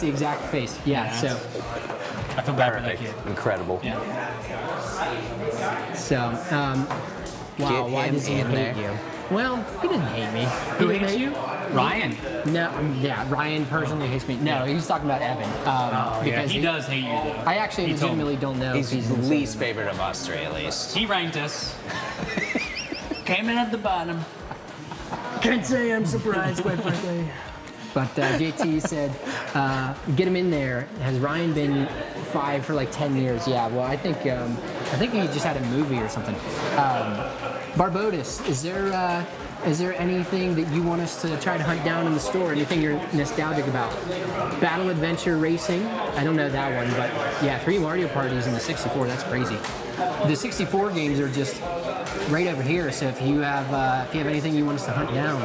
the exact face. Yeah. Yeah, So. I feel bad for that kid. Incredible. Yeah. So. Wow. Get Why him does he in hate there. you? Well, he doesn't hate me. Who He hates doesn't you? Ryan. No, yeah, Ryan personally hates me. No, he's talking about Evan. Yeah, Because he does hate you though. I actually He told me. legitimately don't know He's if he's the in least seven. favorite of us three, at least. He ranked us. Came in at the bottom. Can't say I'm surprised, quite frankly. But JT said, get him in there. Has Ryan been 5 for like 10 years? Yeah, well, I think he just had a movie or something. Barbotus, is there anything that you want us to try to hunt down in the store? Anything you're nostalgic about? Battle Adventure Racing? I don't know that one, but yeah, 3 Mario parties in the 64, that's crazy. The 64 games are just right over here, so if you have anything you want us to hunt down,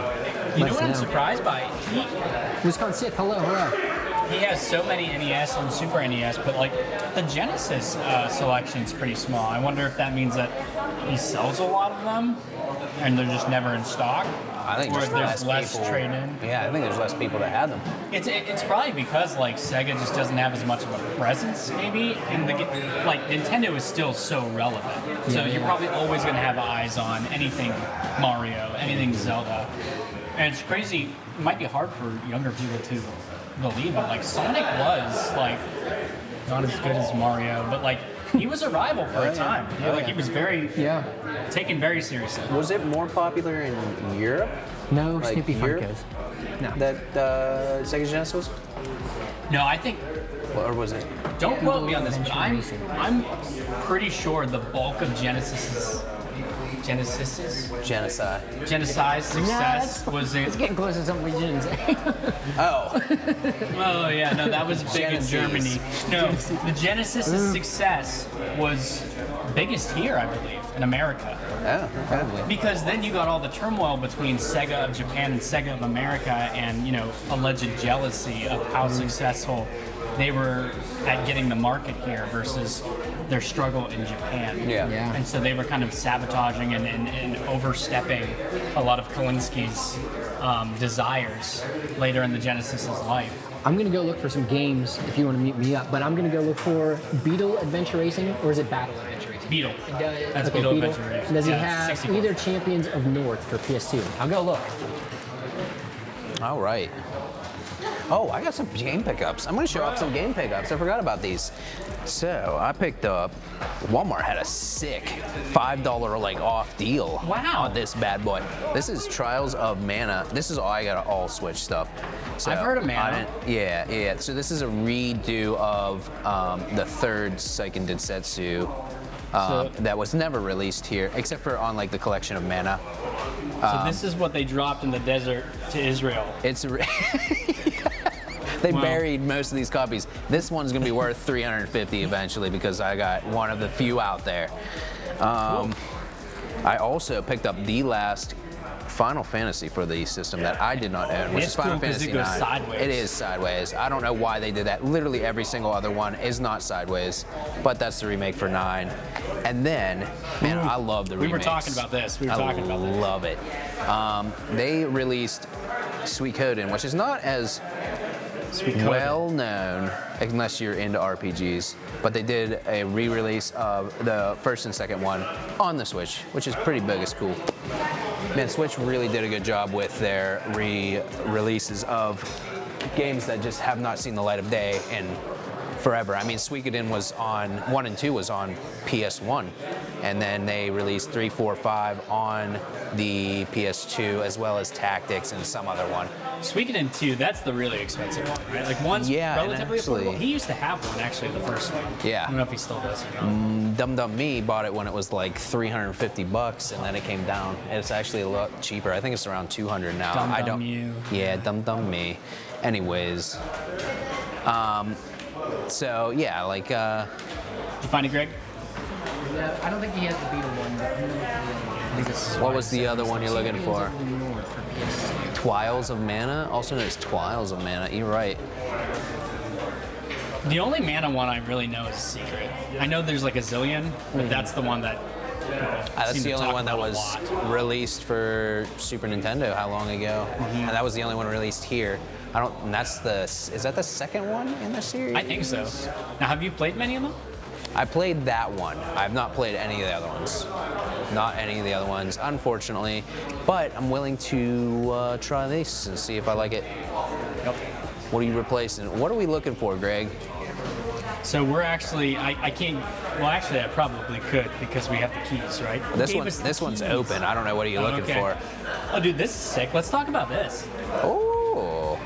You let know us what I'm surprised by? Wisconsin, hello. He has so many NES and Super NES, but like the Genesis selection's pretty small. I wonder if that means that he sells a lot of them and they're just never in stock. I think or just there's less people. trade-in. Yeah, I think there's less people that have them. It's probably because like Sega just doesn't have as much of a presence, maybe, and like Nintendo is still so relevant. So you're probably always going to have eyes on anything Mario, anything Zelda, and it's crazy. It might be hard for younger people to believe, but like Sonic was like not as good as Mario, but like he was a rival for a time. Like he was very taken very seriously. Was it more popular in Europe? No Like Snoopy Europe? Funkos. No. That Sega Genesis was? No, I think. Or was it? Don't quote me on this, but I'm pretty sure the bulk of Genesi's Genocide. success was in. It's getting close to something we didn't say. Oh, Oh yeah, no, that was big Genesis. in Germany. No, the Genesis's success was biggest here, I believe, in America. yeah, probably. Because then you got all the turmoil between Sega of Japan and Sega of America, and alleged jealousy of how successful they were at getting the market here versus their struggle in Japan. Yeah. And so they were kind of sabotaging and overstepping a lot of Kalinsky's desires later in the Genesis's life. I'm gonna go look for some games if you want to meet me up, but I'm gonna go look for Beetle Adventure Racing, or is it Battle Adventure Racing? Beetle. That's Okay, Beetle Adventure Racing. Does he Yeah, have 64. either Champions of North for PS2? I'll go look. All right. Oh, I got some game pickups. I'm going to show off some game pickups. I forgot about these. So I picked up. Walmart had a sick $5 like off deal. Wow. On this bad boy. This is Trials of Mana. This is I got all Switch stuff. So I've heard of Mana. Yeah. So this is a redo of the third Seiken Densetsu. That was never released here, except for on like the collection of Mana. So this is what they dropped in the desert to Israel. It's they Wow. buried most of these copies. This one's gonna be worth $350 eventually because I got one of the few out there. I also picked up the last Final Fantasy for the system that I did not own, which It's is Final cool 'cause Fantasy it goes 9. sideways. It is sideways. I don't know why they did that. Literally every single other one is not sideways, but that's the remake for 9. And then, man, I love the We were remakes. talking about this. I love it. They released Suikoden, which is not as well known unless you're into RPGs, but they did a re-release of the first and second one on the Switch, which is pretty big. It's cool. Man, Switch really did a good job with their re-releases of games that just have not seen the light of day in forever. I mean, Suikoden was on 1 and 2 was on PS1, and then they released 3, 4, 5 on the PS2, as well as Tactics and some other one. Suikoden 2, that's the really expensive one, right? Like one's Yeah, and relatively actually- affordable. He used to have one, actually, the first one. Yeah. I don't know if he still does or not. Dum Dum Me bought it when it was like $350, and then it came down. And it's actually a lot cheaper. I think it's around $200 now. Dum I Dum don't. You. Yeah, Dum Dum Me. Anyways, so yeah, like Did you find it, Greg? No, I don't think he has the Beetle one, but I'm gonna look for the other one. what was the other one you're looking for? Champions of the North for PS2. Twiles of Mana, also known as Twiles of Mana. You're right. The only Mana one I really know is Secret. I know there's like a zillion, but that's the one that That's seem the to only talk one that about a was lot. released for Super Nintendo. How long ago? And that was the only one released here. I don't. And that's is that the second one in the series? I think so. Now, have you played many of them? I played that one. I've not played any of the other ones. Not any of the other ones, unfortunately. But I'm willing to try this and see if I like it. Yep. What are you replacing? What are we looking for, Greg? So we're actually, I can't, well, actually, I probably could because we have the keys, right? This one's open. I don't know. What are you looking for? Oh, dude, this is sick. Let's talk about this. Oh,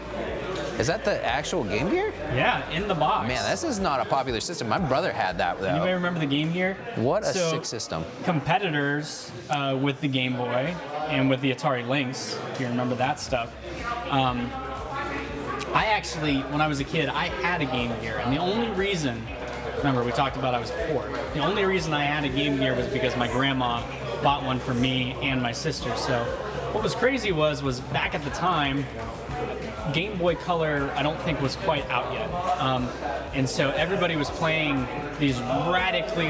is that the actual Game Gear? Yeah, in the box. Man, this is not a popular system. My brother had that though. Anybody remember the Game Gear? What a sick system. Competitors with the Game Boy and with the Atari Lynx, if you remember that stuff. I actually, when I was a kid, I had a Game Gear, and the only reason, remember we talked about I was poor, the only reason I had a Game Gear was because my grandma bought one for me and my sister. So what was crazy was back at the time, Game Boy Color I don't think was quite out yet. And so everybody was playing these radically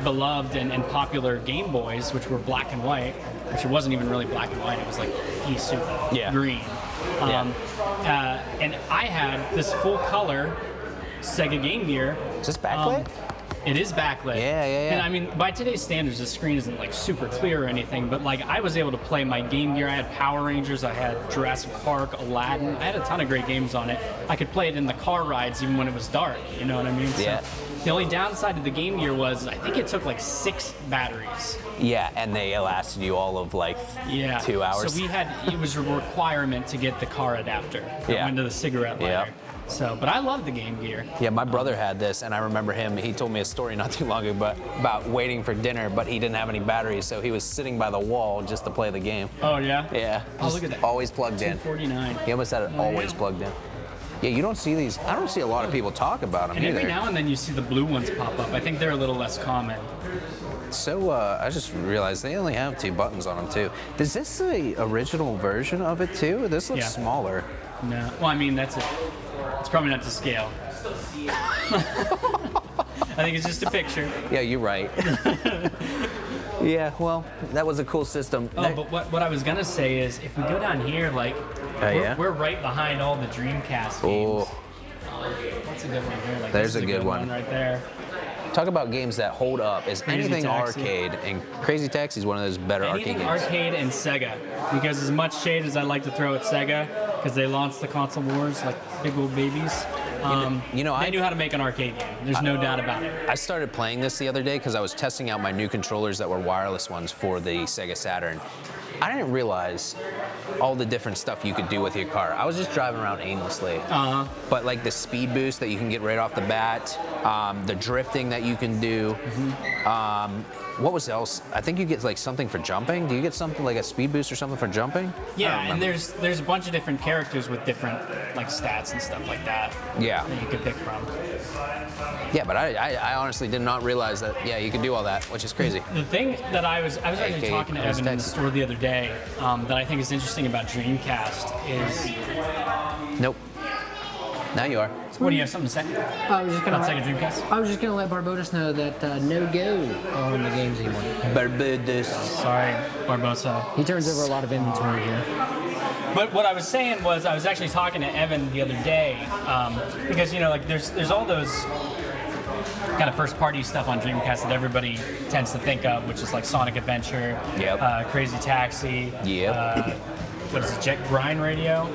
beloved and popular Game Boys, which were black and white, which it wasn't even really black and white, it was like pea soup, green. And I had this full color Sega Game Gear. Is this backlit? It is backlit. Yeah. And I mean, by today's standards, the screen isn't like super clear or anything, but like I was able to play my Game Gear. I had Power Rangers, I had Jurassic Park, Aladdin. I had a ton of great games on it. I could play it in the car rides even when it was dark. You know what I mean? Yeah. So the only downside of the Game Gear was I think it took like 6 batteries. Yeah, and they lasted you all of like 2 hours. So it was a requirement to get the car adapter that went to the cigarette lighter. Yeah. So, but I love the Game Gear. Yeah, my brother had this, and I remember he told me a story not too long ago about waiting for dinner, but he didn't have any batteries, so he was sitting by the wall just to play the game. Oh, yeah? Yeah. Oh, look at that. Always plugged in. $249. He almost had it always plugged in. Yeah, you don't see these. I don't see a lot of people talk about them And either. every now and then you see the blue ones pop up. I think they're a little less common. So I just realized they only have 2 buttons on them too. Is this the original version of it too? This looks smaller. No. Well, I mean, it's probably not to scale. I think it's just a picture. Yeah, you're right. Yeah, well, that was a cool system. Oh, but what I was gonna say is, if we go down here, like, we're right behind all the Dreamcast games. That's a good one here. Like, There's this is a good one right there. Talk about games that hold up. Is Crazy anything Taxi. arcade, and Crazy Taxi is one of those better Anything arcade games. arcade and Sega, because as much shade as I like to throw at Sega, because they launched the console wars like big old babies. They knew how to make an arcade game. There's no doubt about it. I started playing this the other day because I was testing out my new controllers that were wireless ones for the Sega Saturn. I didn't realize all the different stuff you could do with your car. I was just driving around aimlessly. But like the speed boost that you can get right off the bat, the drifting that you can do. What was else? I think you get like something for jumping. Do you get something like a speed boost or something for jumping? Yeah, and there's a bunch of different characters with different like stats and stuff like that. Yeah. That you could pick from. Yeah, but I honestly did not realize that. Yeah, you could do all that, which is crazy. The thing that I was actually AKA talking to Evan in the store the other day that I think is interesting about Dreamcast is. Nope. Now you are. What do you have something to say? I was just gonna About Sega Dreamcast? I was just gonna let Barbodas know that no go on the games anymore. Barbados. Sorry, Barbosa. He turns over a lot of inventory here. But what I was saying was I was actually talking to Evan the other day because like there's all those kind of first party stuff on Dreamcast that everybody tends to think of, which is like Sonic Adventure, Crazy Taxi, what is it, Jet Grind Radio?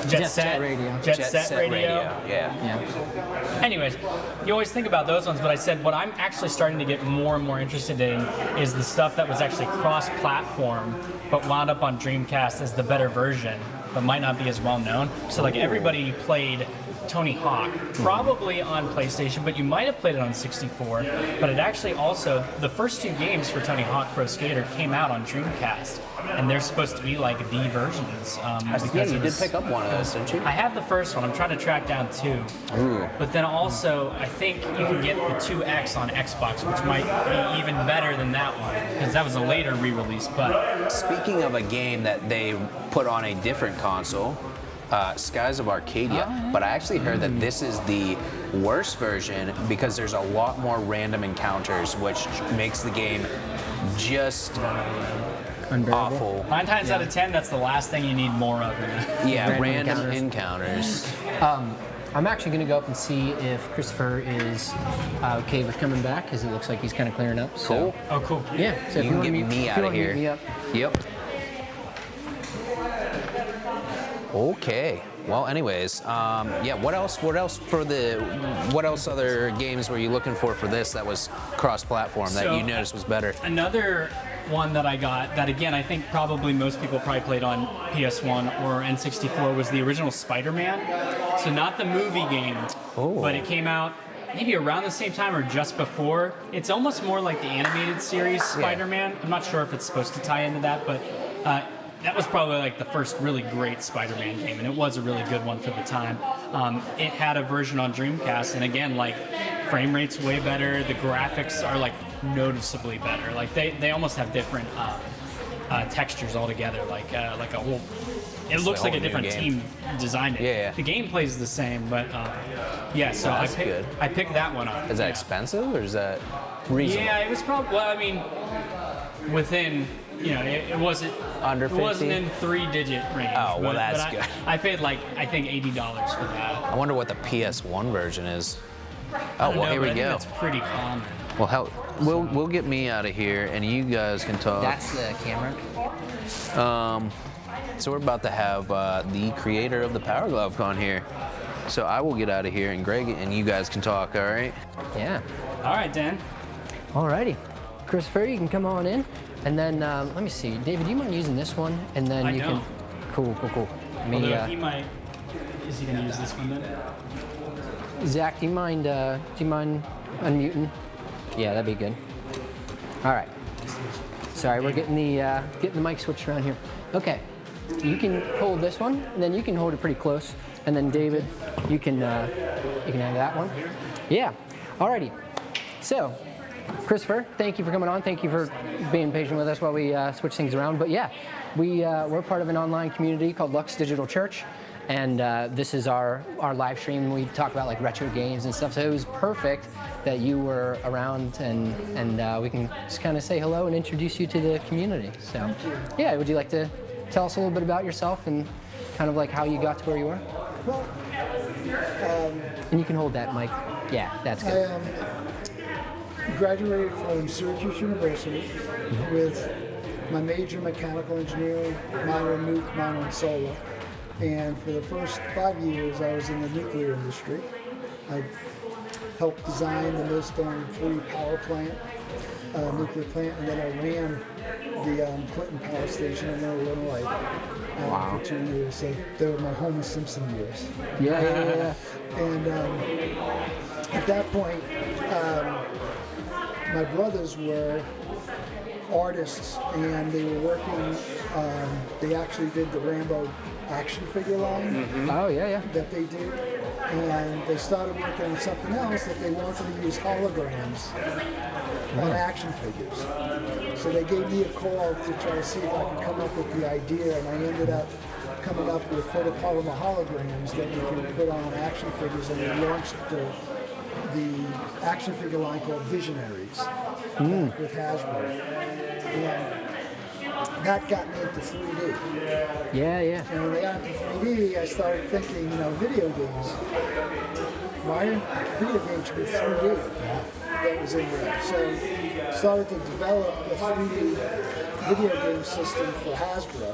Jet Set Radio. Jet Set Radio. Yeah. Anyways, you always think about those ones, but I said what I'm actually starting to get more and more interested in is the stuff that was actually cross-platform, but wound up on Dreamcast as the better version, but might not be as well known. So like everybody played Tony Hawk, probably on PlayStation, but you might have played it on 64. But it actually also, the first 2 games for Tony Hawk Pro Skater came out on Dreamcast, and they're supposed to be like the versions. Yeah, you did pick up one of those, didn't you? I have the first one. I'm trying to track down 2. Ooh. But then also, I think you can get the 2X on Xbox, which might be even better than that one, because that was a later re-release. But Speaking of a game that they put on a different console, Skies of Arcadia, but I actually heard that this is the worst version because there's a lot more random encounters, which makes the game just awful. 9 times out of 10, that's the last thing you need more of. Yeah, random encounters. I'm actually going to go up and see if Christopher is okay with coming back, because it looks like he's kind of clearing up. So. Cool. Oh, cool. Yeah. So if You can wanna get me out of here. meet me up. Yep. Okay. Well, anyways, yeah. What else other games were you looking for this that was cross-platform that you noticed was better? Another one that I got that, again, I think probably most people probably played on PS1 or N64 was the original Spider-Man. So not the movie game, but it came out maybe around the same time or just before. It's almost more like the animated series Spider-Man. I'm not sure if it's supposed to tie into that, but that was probably like the first really great Spider-Man game, and it was a really good one for the time. It had a version on Dreamcast, and again, like, frame rate's way better. The graphics are like noticeably better. Like they almost have different textures altogether. Like a whole. It looks like a different team designed it. Yeah. The gameplay is the same, but yeah. So That's good. I picked that one up. Is that expensive or is that reasonable? Yeah, it was probably. Well, I mean, within. You know, it wasn't Under 50? It wasn't in 3-digit range. Oh, well, that's good. I paid like I think $80 for that. I wonder what the PS1 version is. Oh, well, here we go. That's pretty common. Well, hell, we'll get me out of here, and you guys can talk. That's the camera. So we're about to have the creator of the Power Glove on here. So I will get out of here, and Greg and you guys can talk. All right? Yeah. All right, Dan. Alrighty. Christopher, you can come on in. And then, let me see. David, do you mind using this one? And then I you don't. can. Cool. Me, Although he might. Is he gonna use this one then? Zach, do you mind unmuting? Yeah, that'd be good. All right. Sorry, we're getting the mic switched around here. Okay. You can hold this one, and then you can hold it pretty close. And then David, you can have that one. Yeah. Alrighty. So, Christopher, thank you for coming on. Thank you for being patient with us while we switch things around. But yeah, we're part of an online community called Lux Digital Church, and this is our live stream. We talk about like retro games and stuff. So it was perfect that you were around, and we can just kind of say hello and introduce you to the community. So yeah, would you like to tell us a little bit about yourself and kind of like how you got to where you are? Well, and you can hold that mic. Yeah, that's good. I graduated from Syracuse University with my major mechanical engineering, minor in nuke, minor in solar. And for the first 5 years, I was in the nuclear industry. I helped design the Millstone 3 power plant, nuclear plant, and then I ran the Clinton power station in Illinois for 2 years. So they were my Homer Simpson years. Yeah. And at that point, my brothers were artists, and they were working. They actually did the Rambo action figure line Oh yeah. that they did, and they started working on something else that they wanted to use holograms on action figures. So they gave me a call to try to see if I could come up with the idea, and I ended up coming up with photopolymer holograms that we could put on action figures, and we launched the action figure line called Visionaries with Hasbro. And that got me into 3D. Yeah. And when I got into 3D, I started thinking, video games. Why aren't video games with 3D? That was in there. So started to develop a 3D video game system for Hasbro.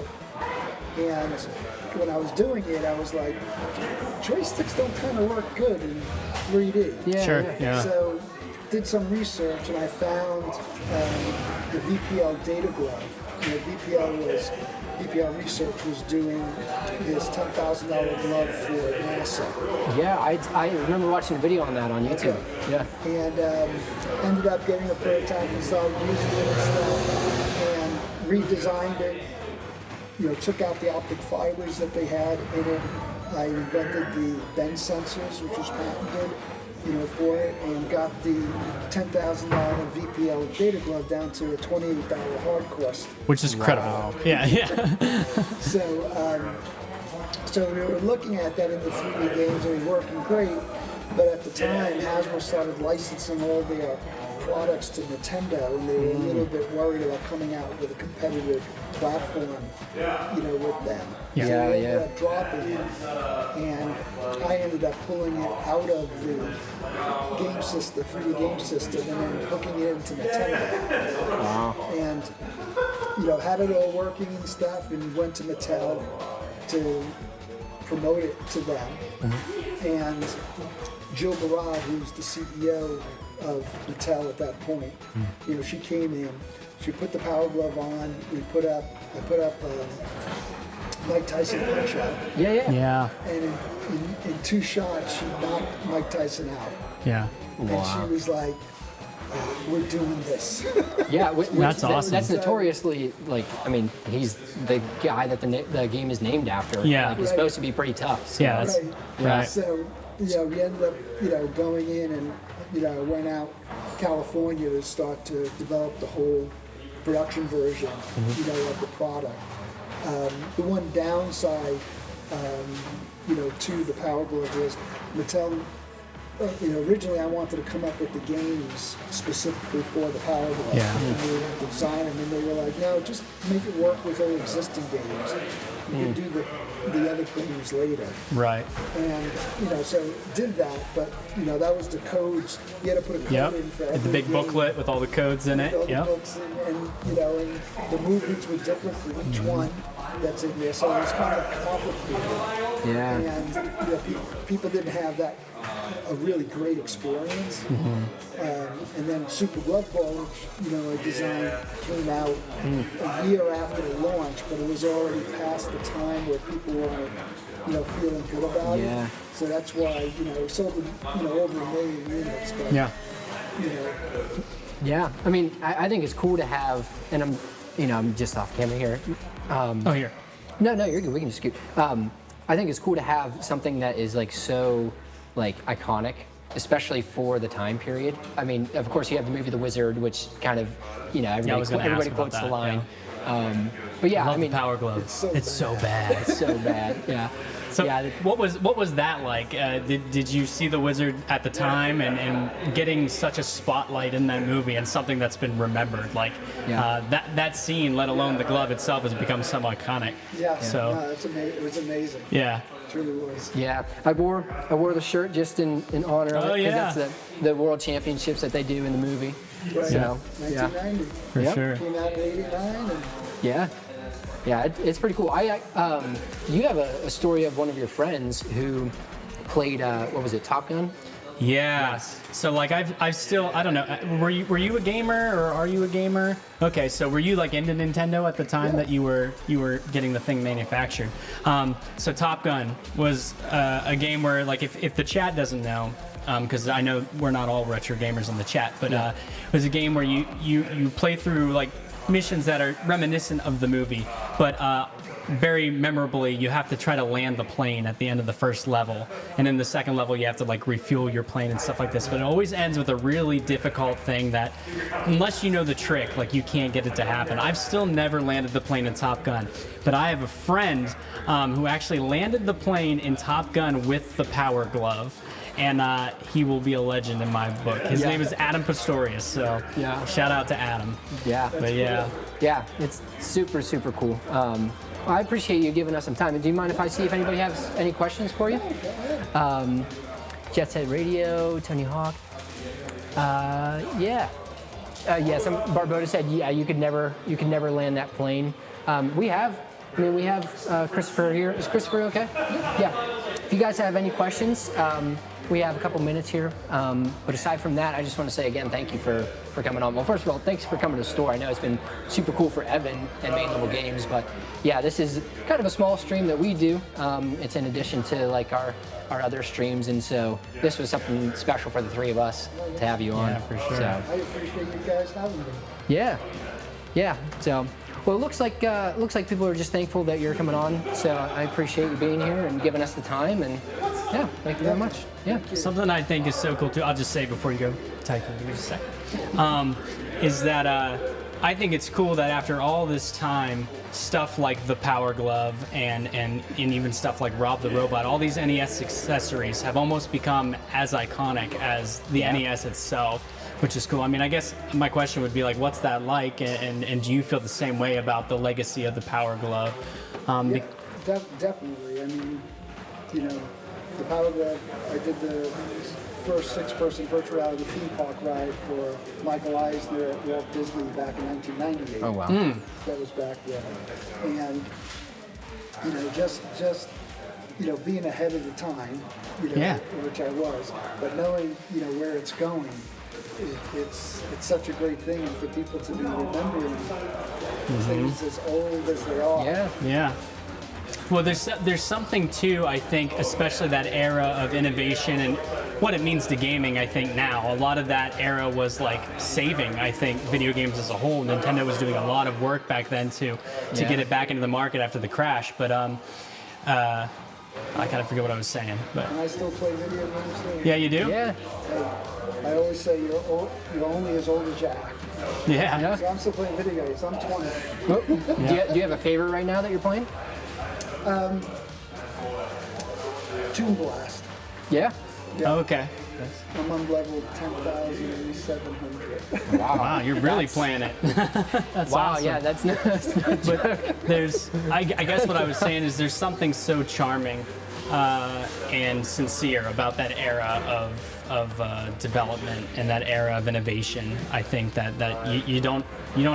And when I was doing it, I was like, joysticks don't kind of work good in 3D. Yeah. So did some research, and I found the VPL data glove. VPL Research was doing this $10,000 glove for NASA. Yeah, I remember watching a video on that on YouTube. Okay. Yeah. And ended up getting a prototype and started using it and stuff, and redesigned it. Took out the optic fibers that they had in it. I invented the bend sensors, which was patented, for it, and got the $10,000 VPL data glove down to a $28 hard cost. Which is incredible. Yeah. So So we were looking at that in the 3D games, and it was working great. But at the time, Hasbro started licensing all their products to Nintendo, and they were a little bit worried about coming out with a competitive platform, with them. Yeah. So they ended Yeah. up dropping it, and I ended up pulling it out of the game system, 3D game system, and then hooking it into Nintendo. Wow. And had it all working and stuff, and went to Mattel to promote it to them. And Jill Barad, who's the CEO of Mattel at that point, she came in, she put the Power Glove on, I put up Mike Tyson punch out, Yeah. and in 2 shots she knocked Mike Tyson out. Yeah. And she was like, we're doing this. Yeah, That's awesome. That's notoriously he's the guy that the game is named after. Yeah. Like, he's supposed to be pretty tough. So. Yeah. That's, right. So, we ended up, going in and, went out California to start to develop the whole production version, of the product. The one downside, to the Power Glove was Mattel. Originally I wanted to come up with the games specifically for the Power Glove. Yeah. And we were to design them, and they were like, no, just make it work with all existing games. You can do the other games later. Right. And, so did that, but, that was the codes. You had to put a code in for every The big game. booklet with all the codes in it. All the Yep. books and the movements were different for each one that's in there, so it was kind of complicated. Yeah. And people didn't have that a really great experience. And then Super Glove Ball, which I designed, came out a year after the launch, but it was already past the time where people were feeling good about Yeah. it. So that's why it sold over 1 million units. But, Yeah. Yeah. I think it's cool to have, and I'm just off camera here. Here. No, you're good. We can just scoot. I think it's cool to have something that is so iconic, especially for the time period. Of course, you have the movie The Wizard, which kind of, everybody quotes the line. But yeah, Love the Power Glove. It's so bad. It's so bad. Yeah. So yeah. what was that like? Did you see The Wizard at the time and getting such a spotlight in that movie and something that's been remembered? That scene, let alone the glove itself, has become so iconic. Yeah. So No, it was amazing. yeah. It really was. Yeah, I wore the shirt just in honor of it, yeah. that's the World Championships that they do in the movie. Right. So, yeah. 1990. For Yep. sure. Came out in '89, and Yeah, it's pretty cool. You have a story of one of your friends who played, what was it, Top Gun? Yeah. So I've still, I don't know. Were you a gamer, or are you a gamer? Okay, so were you into Nintendo at the time that you were getting the thing manufactured? So Top Gun was a game where if the chat doesn't know, because I know we're not all retro gamers in the chat, but it was a game where you play through missions that are reminiscent of the movie, but very memorably, you have to try to land the plane at the end of the first level, and in the second level you have to refuel your plane and stuff like this, but it always ends with a really difficult thing that unless you know the trick, you can't get it to happen. I've still never landed the plane in Top Gun, but I have a friend who actually landed the plane in Top Gun with the Power Glove, and he will be a legend in my book. His name is Adam Pastorius, so shout out to Adam. Yeah. But Yeah, it's super, super cool. I appreciate you giving us some time. Do you mind if I see if anybody has any questions for you? Jet Set Radio, Tony Hawk. Some Barboda said, you could never land that plane. We have Christopher here. Is Christopher okay? Yeah. If you guys have any questions, we have a couple minutes here. But aside from that, I just want to say again, thank you for coming on. Well, first of all, thanks for coming to the store. I know it's been super cool for Evan and Main Level Games, but yeah, this is kind of a small stream that we do. It's in addition to our other streams, and so this was something special for the three of us to have you on. Yeah, for sure. So, I appreciate you guys having me. yeah. So, well, it looks like people are just thankful that you're coming on. So I appreciate you being here and giving us the time. And yeah, thank you very much. Yeah. Something I think is so cool too, I'll just say before you go, Tycho, give me just a sec, is that I think it's cool that after all this time, stuff like the Power Glove and even stuff like Rob the Robot, all these NES accessories have almost become as iconic as the NES itself, which is cool. I mean, I guess my question would be like, what's that like? And do you feel the same way about the legacy of the Power Glove? Definitely. I mean, you know, the Power Glove, I did the first 6-person virtual reality theme park ride for Michael Eisner at Walt Disney back in 1998. Oh, wow. That was back then. And, you know, just you know, being ahead of the time, you know, which I was, but knowing, you know, where it's going, it's such a great thing, and for people to be remembering things as old as they are. Yeah. Well, there's something too, I think, especially that era of innovation and what it means to gaming. I think now a lot of that era was like saving, I think, video games as a whole. Nintendo was doing a lot of work back then to get it back into the market after the crash. But I kind of forget what I was saying. But And I still play video games too. yeah, you do? Yeah. I always say you're only as old as you act. Yeah. So I'm still playing video games. I'm 20. Do you have a favorite right now that you're playing? Toon Blast. Yeah. Oh, okay. I'm on level 10,700. Wow, you're really playing it. That's Wow, awesome. yeah, that's no But I guess what I was saying is there's something so charming and sincere about that era of development and that era of innovation. I think that you don't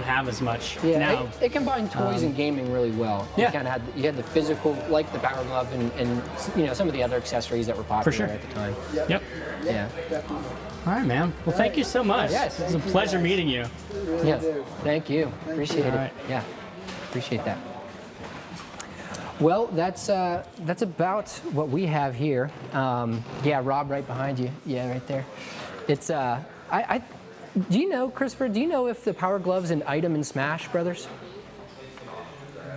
have as much now. It combined toys and gaming really well. Yeah. You kind of had the physical, like the Power Glove, and you know, some of the other accessories that were popular sure. at the time. Yep. Yeah. Definitely. All right, man. Well, thank you so much. Yes. It was a pleasure meeting you. Really Yes. do. Thank you. Appreciate it. All right. Yeah. Appreciate that. Well, that's about what we have here. Yeah, Rob, right behind you. Yeah, right there. It's do you know, Christopher? Do you know if the Power Glove's an item in Smash Brothers?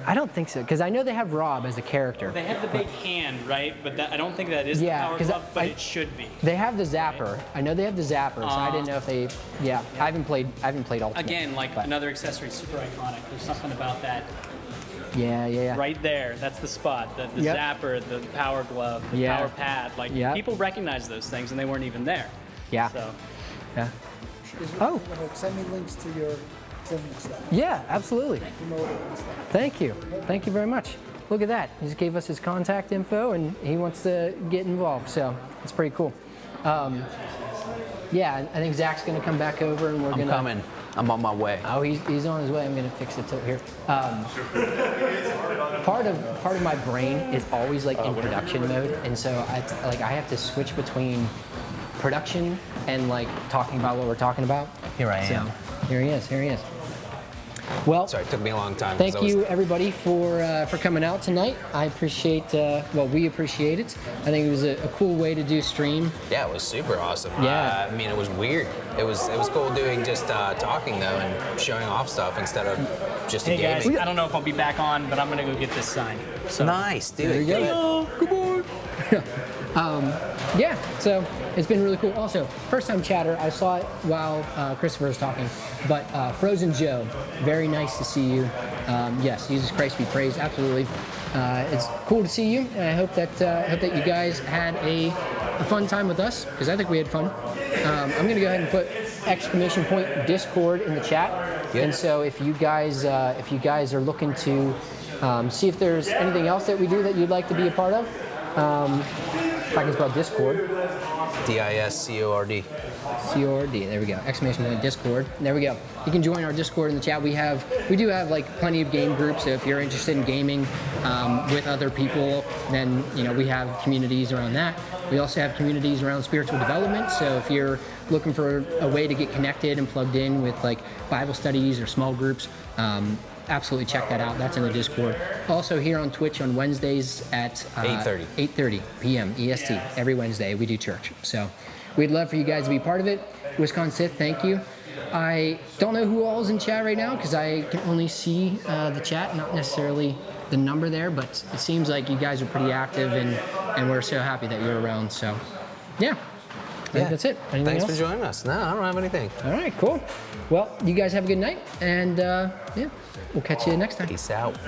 I don't think so, because I know they have Rob as a character. They have the big hand, right? But I don't think that is Yeah, the Power 'cause Glove, but I- it should be. They have the Zapper. I know they have the Zapper, so I didn't know if they. Yeah, I haven't played Ultimate. Again, like but- another accessory, super iconic. There's something about that Yeah. right there. That's the spot. The Yep. Zapper, the Power Glove, the Yeah. Power Pad. Like Yep. people recognize those things, and they weren't even there. Yeah. So Yeah. Is it- Oh. Send me links to your thing and stuff. Yeah, absolutely. Promote it and stuff. Thank you. Thank you very much. Look at that. He just gave us his contact info, and he wants to get involved. So it's pretty cool. Yeah, I think Zach's going to come back over, and we're I'm going to. coming. I'm on my way. Oh, he's on his way. I'm going to fix it till here. Part of my brain is always like in production mode, and so I have to switch between production and like talking about what we're talking about. Here I am. Here he is. Well, Sorry, it took me a long time. 'cause thank I was- you everybody for coming out tonight. I appreciate we appreciate it. I think it was a cool way to do stream. Yeah, it was super awesome. Yeah. I mean, it was weird. It was cool doing just talking though and showing off stuff instead of just hey guys, gaming. I don't know if I'll be back on, but I'm gonna go get this signed. So Nice, dude. There you go. Goodbye. Yeah, so it's been really cool. Also, first time chatter, I saw it while Christopher was talking, but Frozen Joe, very nice to see you. Yes, Jesus Christ be praised, absolutely. It's cool to see you, and I hope that you guys had a fun time with us, because I think we had fun. I'm gonna go ahead and put exclamation point Discord in the chat, and so if you guys are looking to see if there's anything else that we do that you'd like to be a part of, if I can spell Discord. DISCORD. CORD. There we go. Exclamation point Discord. There we go. You can join our Discord in the chat. We do have like plenty of game groups. So if you're interested in gaming with other people, then we have communities around that. We also have communities around spiritual development. So if you're looking for a way to get connected and plugged in with like Bible studies or small groups, absolutely check that out. That's in the Discord. Also here on Twitch on Wednesdays at 8:30 p.m. EST. Every Wednesday we do church. So we'd love for you guys to be part of it. Wisconsin, thank you. I don't know who all is in chat right now because I can only see the chat, not necessarily the number there, but it seems like you guys are pretty active and we're so happy that you're around. So yeah. think that's it. Anything Thanks else? for joining us. No, I don't have anything. All right, cool. Well, you guys have a good night, and yeah, we'll catch you next time. Peace out.